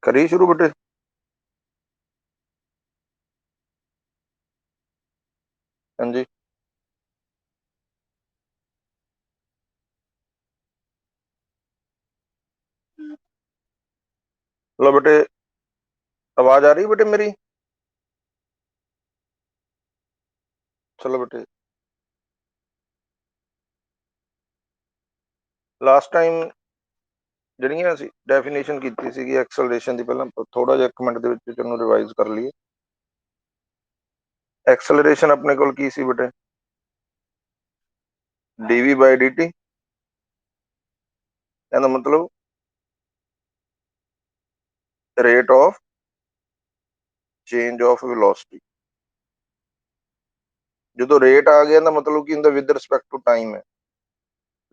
करिए शुरू बेटे। हाँ जी। चलो बेटे, आवाज आ रही है बेटे मेरी? चलो बेटे, लास्ट टाइम ਜਿਹੜੀਆਂ ਅਸੀਂ ਡੈਫੀਨੇਸ਼ਨ ਕੀਤੀ ਸੀਗੀ ਐਕਸਲਰੇਸ਼ਨ ਦੀ, ਪਹਿਲਾਂ ਥੋੜਾ ਜਿਹਾ 1 ਮਿੰਟ ਦੇ ਵਿੱਚ ਇਹਨੂੰ ਰਿਵਾਈਜ਼ ਕਰ ਲਈਏ। ਐਕਸਲਰੇਸ਼ਨ ਆਪਣੇ ਕੋਲ ਕੀ ਸੀ ਬੇਟੇ? dv ਬਾਈ dt, ਇਹਦਾ ਮਤਲਬ rate of change of velocity. ਜਦੋਂ ਰੇਟ ਆ ਗਿਆ ਇਹਦਾ ਮਤਲਬ ਕੀ ਹੁੰਦਾ? ਵਿਦ ਰਿਸਪੈਕਟ ਟੂ ਟਾਈਮ ਹੈ।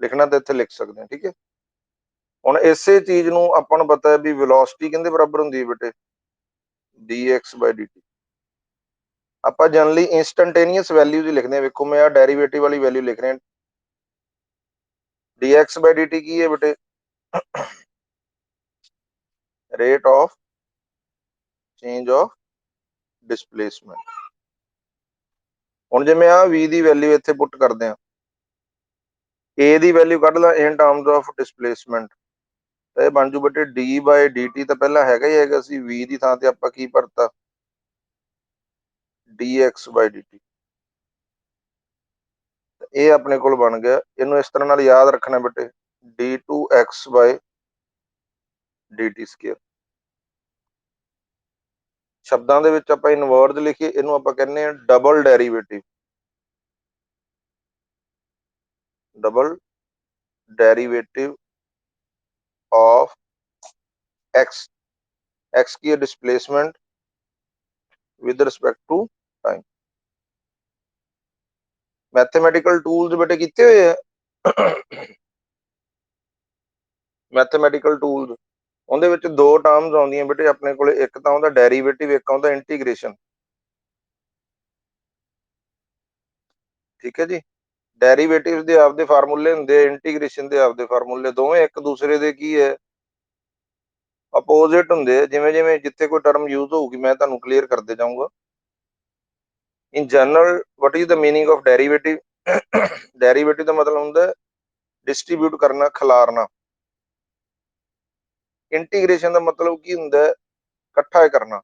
ਲਿਖਣਾ ਤਾਂ ਇੱਥੇ ਲਿਖ ਸਕਦੇ ਹਾਂ, ਠੀਕ ਹੈ। ਹੁਣ ਇਸੇ ਚੀਜ਼ ਨੂੰ ਆਪਾਂ ਨੂੰ ਪਤਾ ਹੈ ਵੀ ਵੈਲੋਸਿਟੀ ਕਿੰਦੇ ਬਰਾਬਰ ਹੁੰਦੀ ਹੈ ਬੇਟੇ? dx ਬਾਈ dt। ਆਪਾਂ ਜਨਰਲੀ ਇੰਸਟੈਂਟੇਨੀਅਸ ਵੈਲਿਊਜ਼ ਹੀ ਲਿਖਦੇ ਹਾਂ। ਵੇਖੋ ਮੈਂ ਆ ਡੈਰੀਵੇਟਿਵ ਵਾਲੀ ਵੈਲਿਊ ਲਿਖ ਰਿਹਾ। dx ਬਾਈ dt ਕੀ ਹੈ ਬੇਟੇ? Rate of change of displacement. ਹੁਣ ਜਿਵੇਂ ਆ v ਦੀ ਵੈਲਿਊ ਇੱਥੇ ਪੁੱਟ ਕਰਦੇ ਆ, a ਦੀ ਵੈਲਿਊ ਕੱਢ ਲਾ ਇਨ ਟਰਮਸ ਆਫ ਡਿਸਪਲੇਸਮੈਂਟ, ਤਾਂ ਇਹ ਬਣ ਜੂ ਬੇਟੇ d ਬਾਈ dt। ਤਾਂ ਪਹਿਲਾਂ ਹੈਗਾ ਹੀ ਹੈਗਾ ਸੀ, v ਦੀ ਥਾਂ ਤੇ ਆਪਾਂ ਕੀ ਭਰਤਾ? dx ਬਾਈ dt। ਇਹ ਆਪਣੇ ਕੋਲ ਬਣ ਗਿਆ। ਇਹਨੂੰ ਇਸ ਤਰ੍ਹਾਂ ਨਾਲ ਯਾਦ ਰੱਖਣਾ ਬੇਟੇ, d2x ਬਾਈ dt ਸਕੁਅਰ। ਸ਼ਬਦਾਂ ਦੇ ਵਿੱਚ ਆਪਾਂ ਇਨਵਰਸ ਲਿਖੀਏ, ਇਹਨੂੰ ਆਪਾਂ ਕਹਿੰਦੇ ਆ double derivative. Double derivative of x। x ਕੀ ਹੈ? Displacement with respect to time. Mathematical tools बेटे किते हुए है। मैथमेटिकल टूल्स ਉਹਦੇ ਵਿੱਚ ਦੋ ਟਰਮਸ ਆਉਂਦੀਆਂ ਬੇਟੇ ਆਪਣੇ ਕੋਲੇ, ਇੱਕ ਤਾਂ ਉਹਦਾ ਡੈਰੀਵੇਟਿਵ, ਇੱਕ ਆਉਂਦਾ ਇੰਟੀਗ੍ਰੇਸ਼ਨ। ਠੀਕ ਹੈ ਜੀ। ਡੈਰੀਵੇਟਿਵਸ ਦੇ ਆਪਦੇ ਫਾਰਮੂਲੇ ਹੁੰਦੇ ਆ, ਇੰਟੀਗ੍ਰੇਸ਼ਨ ਦੇ ਆਪਦੇ ਫਾਰਮੂਲੇ। ਦੋਵੇਂ ਇੱਕ ਦੂਸਰੇ ਦੇ ਕੀ ਹੈ? ਅਪੋਜ਼ਿਟ ਹੁੰਦੇ ਆ। ਜਿਵੇਂ ਜਿਵੇਂ ਜਿੱਥੇ ਕੋਈ ਟਰਮ ਯੂਜ਼ ਹੋਊਗੀ ਮੈਂ ਤੁਹਾਨੂੰ ਕਲੀਅਰ ਕਰਦੇ ਜਾਊਂਗਾ। In general what is the meaning of derivative? Derivative ਦਾ ਮਤਲਬ ਹੁੰਦਾ ਡਿਸਟ੍ਰੀਬਿਊਟ ਕਰਨਾ, ਖਿਲਾਰਨਾ। ਇੰਟੀਗ੍ਰੇਸ਼ਨ ਦਾ ਮਤਲਬ ਕੀ ਹੁੰਦਾ? ਇਕੱਠਾ ਕਰਨਾ,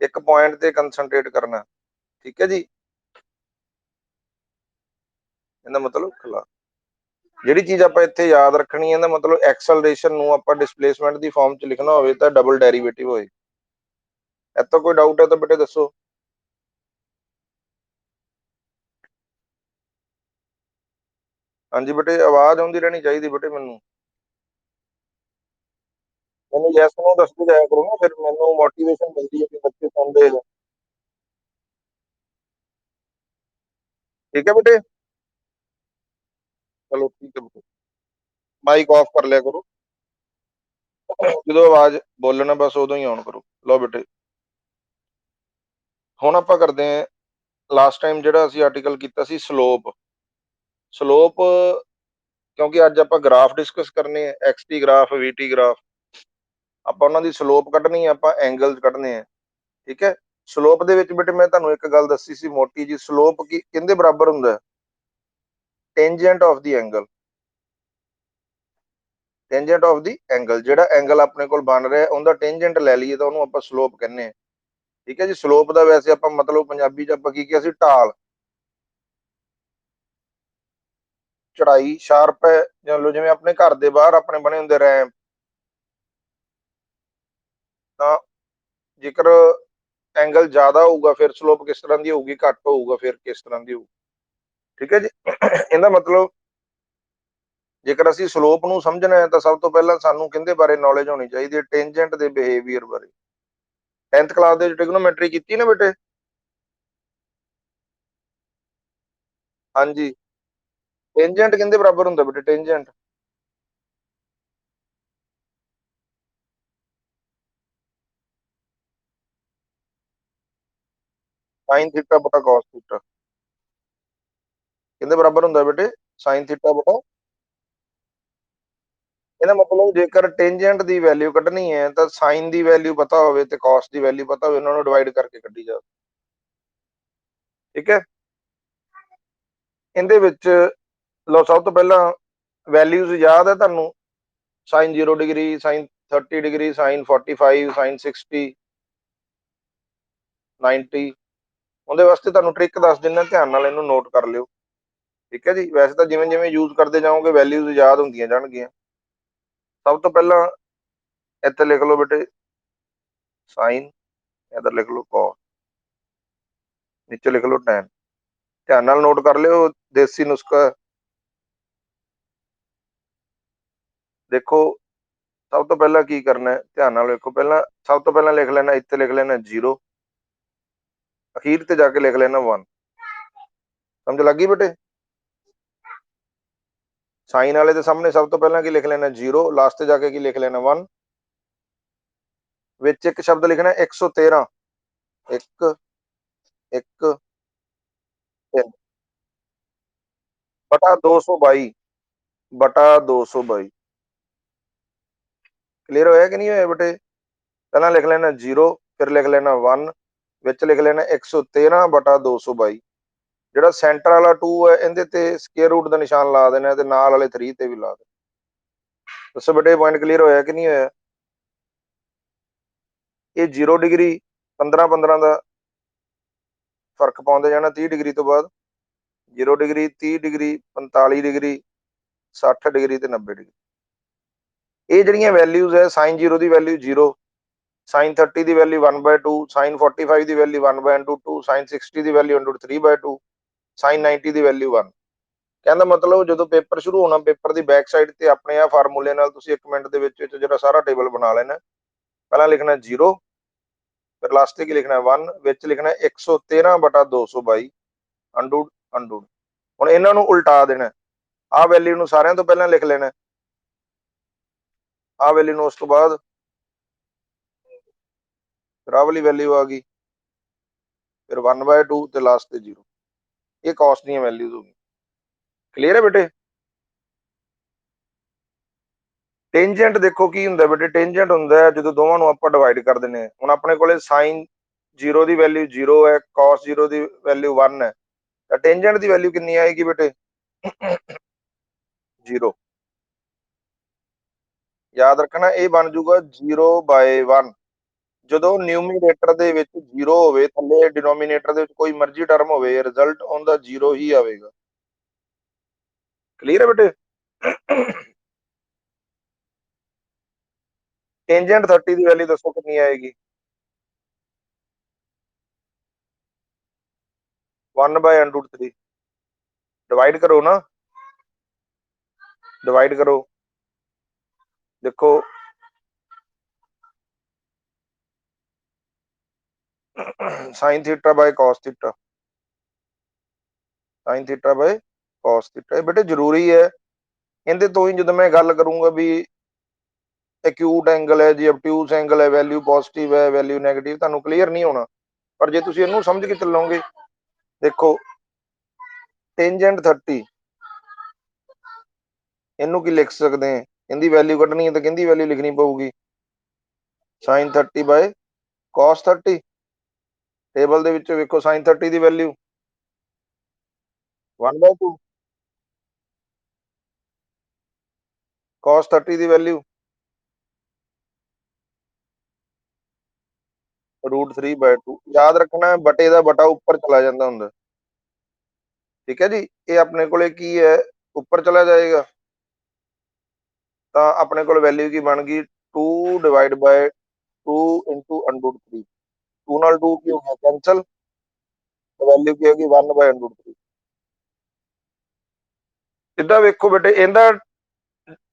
ਇੱਕ ਪੁਆਇੰਟ ਤੇ ਕੰਸੈਂਟਰੇਟ ਕਰਨਾ। ਠੀਕ ਹੈ ਜੀ। ਇਹਦਾ ਮਤਲਬ ਖਿਲਾਰ। ਜਿਹੜੀ ਚੀਜ਼ ਆਪਾਂ ਇੱਥੇ ਯਾਦ ਰੱਖਣੀ ਹੈ, ਇਹਦਾ ਮਤਲਬ ਐਕਸਲਰੇਸ਼ਨ ਨੂੰ ਆਪਾਂ ਡਿਸਪਲੇਸਮੈਂਟ ਦੀ ਫਾਰਮ ਚ ਲਿਖਣਾ ਹੋਵੇ ਤਾਂ ਡਬਲ ਡੈਰੀਵੇਟਿਵ ਹੋਏ। ਇੱਥੇ ਕੋਈ ਡਾਊਟ ਹੈ ਤਾਂ ਬੇਟੇ ਦੱਸੋ। ਹਾਂਜੀ ਬੇਟੇ, ਆਵਾਜ਼ ਆਉਂਦੀ ਰਹਿਣੀ ਚਾਹੀਦੀ ਬੇਟੇ ਮੈਨੂੰ ਯੈਸ ਨੂੰ ਦੱਸਦੇ ਜਾਇਆ ਕਰੋ ਨਾ, ਫਿਰ ਮੈਨੂੰ ਮੋਟੀਵੇਸ਼ਨ ਮਿਲਦੀ ਹੈ ਕਿ ਬੱਚੇ ਸੁਣਦੇ ਆ। ਠੀਕ ਹੈ ਬੇਟੇ, ਚਲੋ ਠੀਕ ਹੈ ਬੇਟੇ। ਮਾਈਕ ਆਫ ਕਰ ਲਿਆ ਕਰੋ, ਜਦੋਂ ਆਵਾਜ਼ ਬੋਲਣਾ ਬਸ ਉਦੋਂ ਹੀ ਆਨ ਕਰੋ। ਲਓ ਬੇਟੇ, ਹੁਣ ਆਪਾਂ ਕਰਦੇ ਹਾਂ ਲਾਸਟ ਟਾਈਮ ਜਿਹੜਾ ਅਸੀਂ ਆਰਟੀਕਲ ਕੀਤਾ ਸੀ ਸਲੋਪ। ਸਲੋਪ ਕਿਉਂਕਿ ਅੱਜ ਆਪਾਂ ਗ੍ਰਾਫ ਡਿਸਕਸ ਕਰਨੇ ਆ, ਐਕਸਟੀ ਗ੍ਰਾਫ, ਵੀਟੀ ਗ੍ਰਾਫ। ਆਪਾਂ ਉਹਨਾਂ ਦੀ ਸਲੋਪ ਕੱਢਣੀ ਆ, ਆਪਾਂ ਐਂਗਲਸ ਕੱਢਨੇ ਆ। ਠੀਕ ਹੈ। ਸਲੋਪ ਦੇ ਵਿੱਚ ਬੇਟੇ ਮੈਂ ਤੁਹਾਨੂੰ ਇੱਕ ਗੱਲ ਦੱਸੀ ਸੀ ਮੋਟੀ ਜੀ, ਸਲੋਪ ਕੀ ਕਿੰਦੇ ਬਰਾਬਰ ਹੁੰਦਾ? Tangent of the angle. Tangent of the angle, ਜਿਹੜਾ ਐਂਗਲ ਆਪਣੇ ਕੋਲ ਬਣ ਰਿਹਾ ਉਹਦਾ ਟੈਂਜੈਂਟ ਲੈ ਲਈਏ ਤਾਂ ਉਹਨੂੰ ਆਪਾਂ ਸਲੋਪ ਕਹਿੰਦੇ ਆ। ਠੀਕ ਹੈ ਜੀ। ਸਲੋਪ ਦਾ ਵੈਸੇ ਆਪਾਂ ਮਤਲਬ ਪੰਜਾਬੀ ਚ ਆਪਾਂ ਕੀ ਕਿਹਾ ਸੀ? ਢਾਲ, ਚੜਾਈ, ਸ਼ਾਰਪ ਹੈ। ਜਾਂ ਲੋ ਜਿਵੇਂ ਆਪਣੇ ਘਰ ਦੇ ਬਾਹਰ ਆਪਣੇ ਬਣੇ ਹੁੰਦੇ ਰੈਂਪ, ਤਾਂ ਜੇਕਰ ਐਂਗਲ ਜ਼ਿਆਦਾ ਹੋਊਗਾ ਫਿਰ ਸਲੋਪ ਕਿਸ ਤਰ੍ਹਾਂ ਦੀ ਹੋਊਗੀ? ਘੱਟ ਹੋਊਗਾ ਫਿਰ ਕਿਸ ਤਰ੍ਹਾਂ ਦੀ ਹੋਊਗੀ? ਠੀਕ ਹੈ ਜੀ। ਇਹਦਾ ਮਤਲਬ ਜੇਕਰ ਅਸੀਂ ਸਲੋਪ ਨੂੰ ਸਮਝਣਾ ਹੈ ਤਾਂ ਸਭ ਤੋਂ ਪਹਿਲਾਂ ਸਾਨੂੰ ਕਿਹਦੇ ਬਾਰੇ ਨੌਲੇਜ ਹੋਣੀ ਚਾਹੀਦੀ ਹੈ? ਟੈਂਜੈਂਟ ਦੇ ਬਿਹੇਵੀਅਰ ਬਾਰੇ। 10th ਕਲਾਸ ਦੇ ਵਿੱਚ ਟ੍ਰਿਗਨੋਮੈਟਰੀ ਕੀਤੀ ਨਾ ਬੇਟੇ? ਹਾਂਜੀ। ਟੈਂਜੈਂਟ ਕਿਹਦੇ ਬਰਾਬਰ ਹੁੰਦਾ ਬੇਟੇ? ਟੈਂਜੈਂਟ ਸਾਈਨ ਥੀਟਾ ਬਟਾ ਕਾਸ ਥੀਟਾ। ਕਿਹਦੇ ਬਰਾਬਰ ਹੁੰਦਾ ਬੇਟੇ? ਸਾਈਨ ਥੀਟਾ ਬਟਾ ਇਹਦਾ ਮਤਲਬ ਜੇਕਰ ਟੈਂਜੈਂਟ ਦੀ ਵੈਲਿਊ ਕੱਢਣੀ ਹੈ ਤਾਂ ਸਾਈਨ ਦੀ ਵੈਲਿਊ ਪਤਾ ਹੋਵੇ ਤੇ ਕਾਸ ਦੀ ਵੈਲਿਊ ਪਤਾ ਹੋਵੇ, ਉਹਨਾਂ ਨੂੰ ਡਿਵਾਈਡ ਕਰਕੇ ਕੱਢੀ ਜਾਵੇ। ਠੀਕ ਹੈ। ਇਹਦੇ ਵਿੱਚ ਲਓ, ਸਭ ਤੋਂ ਪਹਿਲਾਂ ਵੈਲਿਊਜ਼ ਯਾਦ ਹੈ ਤੁਹਾਨੂੰ? Sign 0 degree, sign 30 degree, sign 45, sign 60, 90। ਉਹਦੇ ਵਾਸਤੇ ਤੁਹਾਨੂੰ ਟ੍ਰਿਕ ਦੱਸ ਦਿੰਦਾ, ਧਿਆਨ ਨਾਲ ਇਹਨੂੰ ਨੋਟ ਕਰ ਲਿਓ। ਠੀਕ ਹੈ ਜੀ। ਵੈਸੇ ਤਾਂ ਜਿਵੇਂ ਜਿਵੇਂ ਯੂਜ਼ ਕਰਦੇ ਜਾਓਗੇ ਵੈਲਿਊਜ਼ ਯਾਦ ਹੁੰਦੀਆਂ ਜਾਣਗੀਆਂ। ਸਭ ਤੋਂ ਪਹਿਲਾਂ ਇੱਥੇ ਲਿਖ ਲਓ ਬੇਟੇ ਸਾਈਨ, ਇੱਧਰ ਲਿਖ ਲਓ ਕਾਸ, ਨੀਚੇ ਲਿਖ ਲਓ ਟੈਨ। ਧਿਆਨ ਨਾਲ ਨੋਟ ਕਰ ਲਿਓ, ਦੇਸੀ ਨੁਸਖਾ। ਦੇਖੋ ਸਭ ਤੋਂ ਪਹਿਲਾਂ ਕੀ ਕਰਨਾ ਹੈ, ਧਿਆਨ ਨਾਲ ਵੇਖੋ। ਪਹਿਲਾਂ ਸਭ ਤੋਂ ਪਹਿਲਾਂ ਲਿਖ ਲੈਣਾ, ਇੱਥੇ ਲਿਖ ਲੈਣਾ 0, ਅਖੀਰ ਤੇ ਜਾ ਕੇ ਲਿਖ ਲੈਣਾ 1। ਸਮਝ ਲੱਗੀ ਬੇਟੇ? ਸਾਈਨ ਵਾਲੇ ਦੇ ਸਾਹਮਣੇ ਸਭ ਤੋਂ ਪਹਿਲਾਂ ਕੀ ਲਿਖ ਲੈਣਾ 0, ਲਾਸਟ ਤੇ ਜਾ ਕੇ ਕੀ ਲਿਖ ਲੈਣਾ 1। ਵਿੱਚ ਇੱਕ ਸ਼ਬਦ ਲਿਖਣਾ 113, 1 1 3 ਬਟਾ 222, ਬਟਾ 222। ਕਲੀਅਰ ਹੋਇਆ ਕਿ ਨਹੀਂ ਹੋਇਆ ਬੇਟੇ? ਪਹਿਲਾਂ ਲਿਖ ਲੈਣਾ 0, ਫਿਰ ਲਿਖ ਲੈਣਾ 1, ਵਿੱਚ ਲਿਖ ਲੈਣਾ 113 ਬਟਾ 222। ਜਿਹੜਾ ਸੈਂਟਰ ਵਾਲਾ 2 ਹੈ ਇਹਦੇ ਤੇ ਸਕੁਅਰ ਰੂਟ ਦਾ ਨਿਸ਼ਾਨ ਲਾ ਦੇਣਾ ਤੇ ਨਾਲ ਵਾਲੇ 3 ਤੇ ਵੀ ਲਾ ਦੇਣਾ। ਦੱਸੋ ਬੇਟੇ ਪੁਆਇੰਟ ਕਲੀਅਰ ਹੋਇਆ ਕਿ ਨਹੀਂ ਹੋਇਆ? ਇਹ 0 ਡਿਗਰੀ 15 15 ਦਾ ਫਰਕ ਪਾਉਂਦੇ ਜਾਣਾ 30 ਡਿਗਰੀ ਤੋਂ ਬਾਅਦ। 0 ਡਿਗਰੀ, 30 ਡਿਗਰੀ, 45 ਡਿਗਰੀ, 60 ਡਿਗਰੀ ਤੇ 90 ਡਿਗਰੀ। ਇਹ ਜਿਹੜੀਆਂ ਵੈਲਿਊਜ਼ ਹੈ, ਸਾਈਨ 0 ਦੀ ਵੈਲਿਊ 0, ਸਾਈਨ 30 ਦੀ ਵੈਲਿਊ 1/2, ਸਾਈਨ 45 ਦੀ ਵੈਲਿਊ 1/√2, ਸਾਈਨ 60 ਦੀ ਵੈਲਿਊ √3/2, ਸਾਈਨ 90 ਦੀ ਵੈਲਿਊ 1। ਕਹਿੰਦਾ ਮਤਲਬ ਜਦੋਂ ਪੇਪਰ ਸ਼ੁਰੂ ਹੋਣਾ, ਪੇਪਰ ਦੀ ਬੈਕ ਸਾਈਡ ਤੇ ਆਪਣੇ ਆ ਫਾਰਮੂਲੇ ਨਾਲ ਤੁਸੀਂ 1 ਮਿੰਟ ਦੇ ਵਿੱਚ ਜਿਹੜਾ ਸਾਰਾ ਟੇਬਲ ਬਣਾ ਲੈਣਾ। ਪਹਿਲਾਂ ਲਿਖਣਾ 0, ਫਿਰ ਲਾਸਟ ਤੇ ਕੀ ਲਿਖਣਾ 1, ਵਿੱਚ ਲਿਖਣਾ 113 ਬਟਾ 222 ਅੰਡੂਡ ਅੰਡੂਡ। ਹੁਣ ਇਹਨਾਂ ਨੂੰ ਉਲਟਾ ਦੇਣਾ। ਆਹ ਵੈਲਿਊ ਨੂੰ ਸਾਰਿਆਂ ਤੋਂ ਪਹਿਲਾਂ ਲਿਖ ਲੈਣਾ, ਆਹ ਵੈਲਿਊ ਨੂੰ ਉਸ ਤੋਂ ਬਾਅਦ, ਫਿਰ ਆਹ ਵਾਲੀ ਵੈਲਿਊ ਆ ਗਈ, ਫਿਰ 1/2 ਤੇ ਲਾਸਟ ਤੇ 0। ਇਹ ਕਾਸਟ ਦੀਆਂ ਵੈਲਿਊਜ਼ ਹੋ ਗਈਆਂ। ਕਲੀਅਰ ਹੈ ਬੇਟੇ? ਟੈਂਜੈਂਟ ਦੇਖੋ ਕੀ ਹੁੰਦਾ ਬੇਟੇ? ਟੈਂਜੈਂਟ ਹੁੰਦਾ ਜਦੋਂ ਦੋਵਾਂ ਨੂੰ ਆਪਾਂ ਡਿਵਾਈਡ ਕਰ ਦਿੰਦੇ ਹਾਂ। ਹੁਣ ਆਪਣੇ ਕੋਲੇ ਸਾਈਨ 0 ਦੀ ਵੈਲਿਊ 0 ਹੈ, ਕਾਸ 0 ਦੀ ਵੈਲਿਊ 1 ਹੈ, ਤਾਂ ਟੈਂਜੈਂਟ ਦੀ ਵੈਲਿਊ ਕਿੰਨੀ ਆਏਗੀ ਬੇਟੇ? 0। ਯਾਦ ਰੱਖਣਾ ਇਹ ਬਣ ਜਾਊਗਾ 0/1। ਜਦੋਂ ਨਿਊਮੀਨੇਟਰ ਦੇ ਵਿੱਚ 0 ਹੋਵੇ, ਥੱਲੇ ਡਿਨੋਮੀਨੇਟਰ ਦੇ ਵਿੱਚ ਕੋਈ ਮਰਜ਼ੀ ਟਰਮ ਹੋਵੇ, ਰਿਜ਼ਲਟ ਉਹਦਾ 0 ਹੀ ਆਵੇਗਾ। ਕਲੀਅਰ ਹੈ ਬੇਟੇ? ਟੈਂਜੈਂਟ 30 ਦੀ ਵੈਲਿਊ ਦੱਸੋ ਕਿੰਨੀ ਆਏਗੀ? 1/√3। ਡਿਵਾਈਡ ਕਰੋ ਨਾ, ਡਿਵਾਈਡ ਕਰੋ। ਦੇਖੋ ਸਾਈਨ ਥੀਟਾ ਬਾਈ ਕਾਸ ਥੀਟਾ, ਸਾਈਨ ਥੀਟਾ ਬਾਈ ਕਾਸ ਥੀਟਾ। ਇਹ ਬੇਟੇ ਜ਼ਰੂਰੀ ਹੈ। ਇਹਦੇ ਤੋਂ ਹੀ ਜਦੋਂ ਮੈਂ ਗੱਲ ਕਰੂੰਗਾ ਵੀ ਐਕਿਊਟ ਐਂਗਲ ਹੈ ਜੀ, ਅਬਟਿਊਸ ਐਂਗਲ ਹੈ, ਵੈਲਿਊ ਪੋਜ਼ਿਟਿਵ ਹੈ, ਵੈਲਿਊ ਨੈਗੇਟਿਵ, ਤੁਹਾਨੂੰ ਕਲੀਅਰ ਨਹੀਂ ਹੋਣਾ। ਪਰ ਜੇ ਤੁਸੀਂ ਇਹਨੂੰ ਸਮਝ ਕੇ ਚੱਲੋਗੇ, ਦੇਖੋ ਟੈਂਜੈਂਟ 30, ਇਹਨੂੰ ਕੀ ਲਿਖ ਸਕਦੇ ਹਾਂ? ਇਹਦੀ ਵੈਲਿਊ ਕੱਢਣੀ ਹੈ ਤਾਂ ਕਿਹਦੀ ਵੈਲਿਊ ਲਿਖਣੀ ਪਊਗੀ? ਸਾਈਨ 30 ਬਾਈ ਕਾਸ 30। ਟੇਬਲ ਦੇ ਵਿੱਚ ਵੇਖੋ ਸਾਈਨ 30 ਦੀ ਵੈਲਿਊ 1/2, ਕਾਸ 30 ਦੀ ਵੈਲਿਊ √3/2। ਯਾਦ ਰੱਖਣਾ ਬਟੇ ਦਾ ਬਟਾ ਉੱਪਰ ਚਲਾ ਜਾਂਦਾ ਹੁੰਦਾ। ਠੀਕ ਹੈ ਜੀ। ਇਹ ਆਪਣੇ ਕੋਲੇ ਕੀ ਹੈ, ਉੱਪਰ ਚਲਾ ਜਾਏਗਾ ਤਾਂ ਆਪਣੇ ਕੋਲ ਵੈਲਿਊ ਕੀ ਬਣ ਗਈ? 2/2 ਇੰਟੂ √3। 2 ਨਾਲ 2 ਕੀ ਹੋ ਗਿਆ? ਕੈਂਸਲ। ਵੈਲਿਊ ਕੀ ਹੋਗੀ? 1/√3। ਸਿੱਧਾ ਵੇਖੋ ਬੇਟੇ, ਇਹਦਾ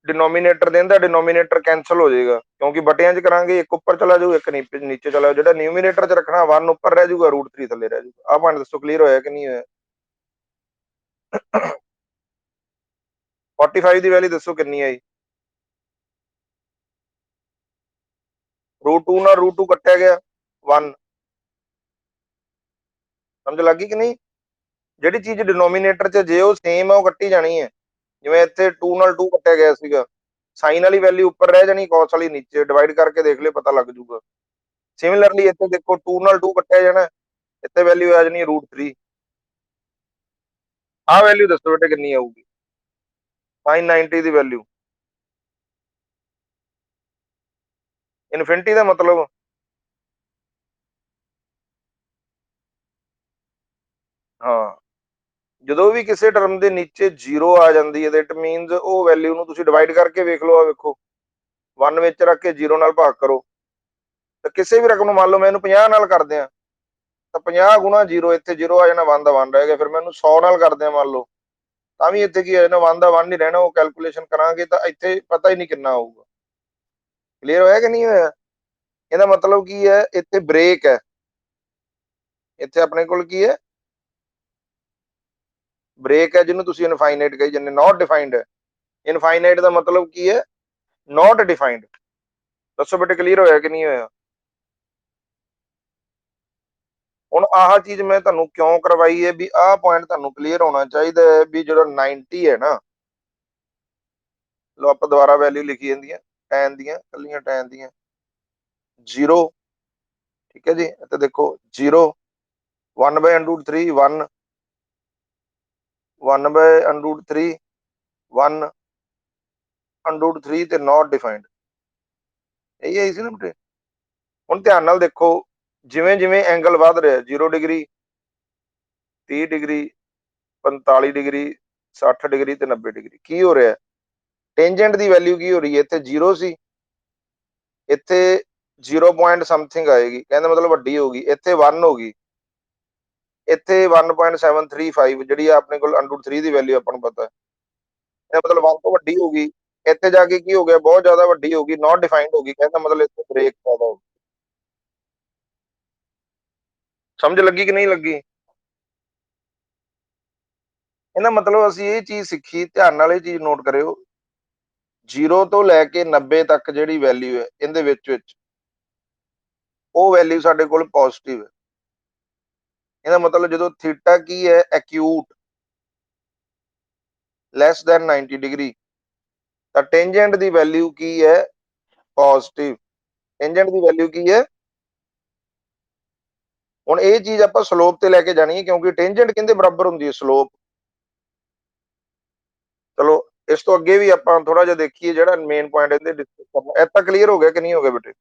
ਡਿਨੋਮੀਨੇਟਰ ਦੇ ਇਹਦਾ ਡਿਨੋਮੀਨੇਟਰ ਕੈਂਸਲ ਹੋ ਜਾਏਗਾ, ਕਿਉਂਕਿ ਬਟਿਆਂ 'ਚ ਕਰਾਂਗੇ ਇੱਕ ਉੱਪਰ ਚਲਾ ਜਾਊ, ਇੱਕ ਨੀਚੇ ਚਲਾ ਜਾਊ। ਜਿਹੜਾ ਨਿਊਮੀਨੇਟਰ 'ਚ ਰੱਖਣਾ 1 ਉੱਪਰ ਰਹਿ ਜਾਊਗਾ, √3 ਥੱਲੇ ਰਹਿ ਜਾਊਗਾ। ਆਹ ਪੁਆਇੰਟ ਦੱਸੋ ਕਲੀਅਰ ਹੋਇਆ ਕਿ ਨਹੀਂ ਹੋਇਆ? 45 ਦੀ ਵੈਲਿਊ ਦੱਸੋ ਕਿੰਨੀ ਆਈ? √2 ਨਾਲ √2 ਕੱਟਿਆ ਗਿਆ 1। ਸਮਝ ਲੱਗੀ ਕਿ ਨਹੀਂ? ਜਿਹੜੀ ਚੀਜ਼ ਡਿਨੋਮੀਨੇਟਰ 'ਚ ਜੇ ਉਹ ਸੇਮ ਆ ਉਹ ਕੱਟੀ ਜਾਣੀ ਹੈ। ਜਿਵੇਂ ਇੱਥੇ 2 ਨਾਲ 2 ਕੱਟਿਆ ਗਿਆ ਸੀਗਾ, ਸਾਈਨ ਵਾਲੀ ਵੈਲਿਊ ਉੱਪਰ ਰਹਿ ਜਾਣੀ, cos ਵਾਲੀ ਨੀਚੇ। ਡਿਵਾਈਡ ਕਰਕੇ ਦੇਖ ਲਿਓ, ਪਤਾ ਲੱਗ ਜੂਗਾ। ਸਿਮਿਲਰਲੀ ਇੱਥੇ ਦੇਖੋ 2 ਨਾਲ 2 ਕੱਟਿਆ ਜਾਣਾ, ਇੱਥੇ ਵੈਲਿਊ ਆ ਜਾਣੀ √3। ਆਹ ਵੈਲਿਊ ਦੱਸੋ ਬੇਟੇ ਕਿੰਨੀ ਆਊਗੀ? sin 90 ਦੀ ਵੈਲਿਊ ਇਨਫਿਨਿਟੀ ਦਾ ਮਤਲਬ ਹਾਂ, ਜਦੋਂ ਵੀ ਕਿਸੇ ਟਰਮ ਦੇ ਨੀਚੇ 0 ਆ ਜਾਂਦੀ ਹੈ, ਇਟ ਮੀਨਸ ਉਹ ਵੈਲਿਊ ਨੂੰ ਤੁਸੀਂ ਡਿਵਾਈਡ ਕਰਕੇ ਵੇਖ ਲਓ। ਆ ਵੇਖੋ 1 ਵਿੱਚ ਰੱਖ ਕੇ 0 ਨਾਲ ਭਾਗ ਕਰੋ, ਤਾਂ ਕਿਸੇ ਵੀ ਰਕਮ ਨੂੰ ਮੰਨ ਲਓ ਮੈਂ ਇਹਨੂੰ 50 ਨਾਲ ਕਰਦੇ ਆ, ਤਾਂ 50 ਗੁਣਾ 0, ਇੱਥੇ 0 ਆ ਜਾਣਾ, 1 ਦਾ 1 ਰਹਿ ਗਿਆ। ਫਿਰ ਮੈਂ ਇਹਨੂੰ 100 ਨਾਲ ਕਰਦੇ ਆ ਮੰਨ ਲਓ, ਤਾਂ ਵੀ ਇੱਥੇ ਕੀ ਹੈ ਨਾ, 1 ਦਾ 1 ਨਹੀਂ ਰਹਿਣਾ। ਉਹ ਕੈਲਕੂਲੇਸ਼ਨ ਕਰਾਂਗੇ ਤਾਂ ਇੱਥੇ ਪਤਾ ਹੀ ਨਹੀਂ ਕਿੰਨਾ ਆਊਗਾ। ਕਲੀਅਰ ਹੋਇਆ ਕਿ ਨਹੀਂ ਹੋਇਆ? ਇਹਦਾ ਮਤਲਬ ਕੀ ਹੈ, ਇੱਥੇ ਬ੍ਰੇਕ ਹੈ, ਇੱਥੇ ਆਪਣੇ ਕੋਲ ਕੀ ਹੈ, ਬ੍ਰੇਕ ਹੈ, ਜਿਹਨੂੰ ਤੁਸੀਂ ਇਨਫਾਈਨਾਈਟ ਕਹੀ ਜਾਂਦੇ, ਨਾਟ ਡਿਫਾਈਨਡ ਹੈ। ਇਨਫਾਈਨਾਈਟ ਦਾ ਮਤਲਬ ਕੀ ਹੈ? ਨਾਟ ਡਿਫਾਈਨਡ। ਦੱਸੋ ਬੇਟੇ ਕਲੀਅਰ ਹੋਇਆ ਕਿ ਨਹੀਂ ਹੋਇਆ? ਹੁਣ ਆਹ ਚੀਜ਼ ਮੈਂ ਤੁਹਾਨੂੰ ਕਿਉਂ ਕਰਵਾਈ ਹੈ, ਵੀ ਆਹ ਪੁਆਇੰਟ ਤੁਹਾਨੂੰ ਕਲੀਅਰ ਹੋਣਾ ਚਾਹੀਦਾ ਹੈ, ਵੀ ਜਿਹੜਾ 90 ਹੈ ਨਾ, ਲੋ ਆਪਾਂ ਦੁਬਾਰਾ ਵੈਲਿਊ ਲਿਖੀ ਜਾਂਦੀਆਂ tan ਦੀਆਂ, ਕੱਲੀਆਂ tan ਦੀਆਂ 0, ਠੀਕ ਹੈ ਜੀ। ਤੇ ਦੇਖੋ 0, 1/√3 1, 1/√3 1, √3 ਤੇ ਨਾਟ ਡਿਫਾਈਨਡ, ਇਹੀ ਆਈ ਸੀ ਨਾ ਬੇਟੇ। ਹੁਣ ਧਿਆਨ ਨਾਲ ਦੇਖੋ, ਜਿਵੇਂ ਜਿਵੇਂ ਐਂਗਲ ਵੱਧ ਰਿਹਾ, 0 ਡਿਗਰੀ, 30 ਡਿਗਰੀ, 45 ਡਿਗਰੀ, 60 ਡਿਗਰੀ ਤੇ 90 ਡਿਗਰੀ, ਕੀ ਹੋ ਰਿਹਾ? ਟੈਂਜੈਂਟ ਦੀ ਵੈਲਿਊ ਕੀ ਹੋ ਰਹੀ ਹੈ? ਇੱਥੇ 0 ਸੀ, ਇੱਥੇ 0 ਪੁਆਇੰਟ ਸਮਥਿੰਗ ਆਏਗੀ, ਕਹਿੰਦਾ ਮਤਲਬ ਵੱਡੀ ਹੋ ਗਈ। ਇੱਥੇ 1 ਹੋ ਗਈ, ਇੱਥੇ 1.735 ਜਿਹੜੀ ਆ ਆਪਣੇ ਕੋਲ √3 ਦੀ ਵੈਲਿਊ ਆਪਾਂ ਨੂੰ ਪਤਾ ਹੈ, ਇਹਦਾ ਮਤਲਬ 1 ਤੋਂ ਵੱਡੀ ਹੋ ਗਈ। ਇੱਥੇ ਜਾ ਕੇ ਕੀ ਹੋ ਗਿਆ? ਬਹੁਤ ਜ਼ਿਆਦਾ ਵੱਡੀ ਹੋ ਗਈ, ਨਾਟ ਡਿਫਾਈਨਡ ਹੋ ਗਈ, ਕਹਿੰਦਾ ਮਤਲਬ ਇੱਥੇ ਬ੍ਰੇਕ ਪੈਦਾ ਹੋ ਗਈ। ਸਮਝ ਲੱਗੀ ਕਿ ਨਹੀਂ ਲੱਗੀ? ਇਹਦਾ ਮਤਲਬ ਅਸੀਂ ਇਹ ਚੀਜ਼ ਸਿੱਖੀ, ਧਿਆਨ ਨਾਲ ਇਹ ਚੀਜ਼ ਨੋਟ ਕਰਿਓ, 0 ਤੋਂ ਲੈ ਕੇ 90 ਤੱਕ ਜਿਹੜੀ ਵੈਲਿਊ ਹੈ, ਇਹਦੇ ਵਿੱਚ ਉਹ ਵੈਲਿਊ ਸਾਡੇ ਕੋਲ ਪੋਜ਼ਿਟਿਵ ਹੈ। ਇਹਦਾ ਮਤਲਬ ਜਦੋਂ ਥੀਟਾ ਕੀ ਹੈ? ਐਕਿਊਟ ਲੈਸ ਦੈਨ 90 ਡਿਗਰੀ, ਤਾਂ ਟੈਂਜੈਂਟ ਦੀ ਵੈਲਿਊ ਕੀ ਹੈ? ਪੋਜ਼ਿਟਿਵ। ਟੈਂਜੈਂਟ ਦੀ ਵੈਲਿਊ ਕੀ ਹੈ? ਹੁਣ ਇਹ ਚੀਜ਼ ਆਪਾਂ ਸਲੋਪ ਤੇ ਲੈ ਕੇ ਜਾਣੀ ਹੈ, ਕਿਉਂਕਿ ਟੈਂਜੈਂਟ ਕਿੰਦੇ ਬਰਾਬਰ ਹੁੰਦੀ ਹੈ? ਸਲੋਪ। ਚਲੋ ਇਸ ਤੋਂ ਅੱਗੇ ਵੀ ਆਪਾਂ ਥੋੜਾ ਜਿਹਾ ਦੇਖੀਏ, ਜਿਹੜਾ ਮੇਨ ਪੁਆਇੰਟ ਇਹਦੇ ਡਿਸਕਸ ਕਰਨਾ। ਇਹ ਤਾਂ ਕਲੀਅਰ ਹੋ ਗਿਆ ਕਿ ਨਹੀਂ ਹੋ ਗਿਆ ਬੇਟੇ?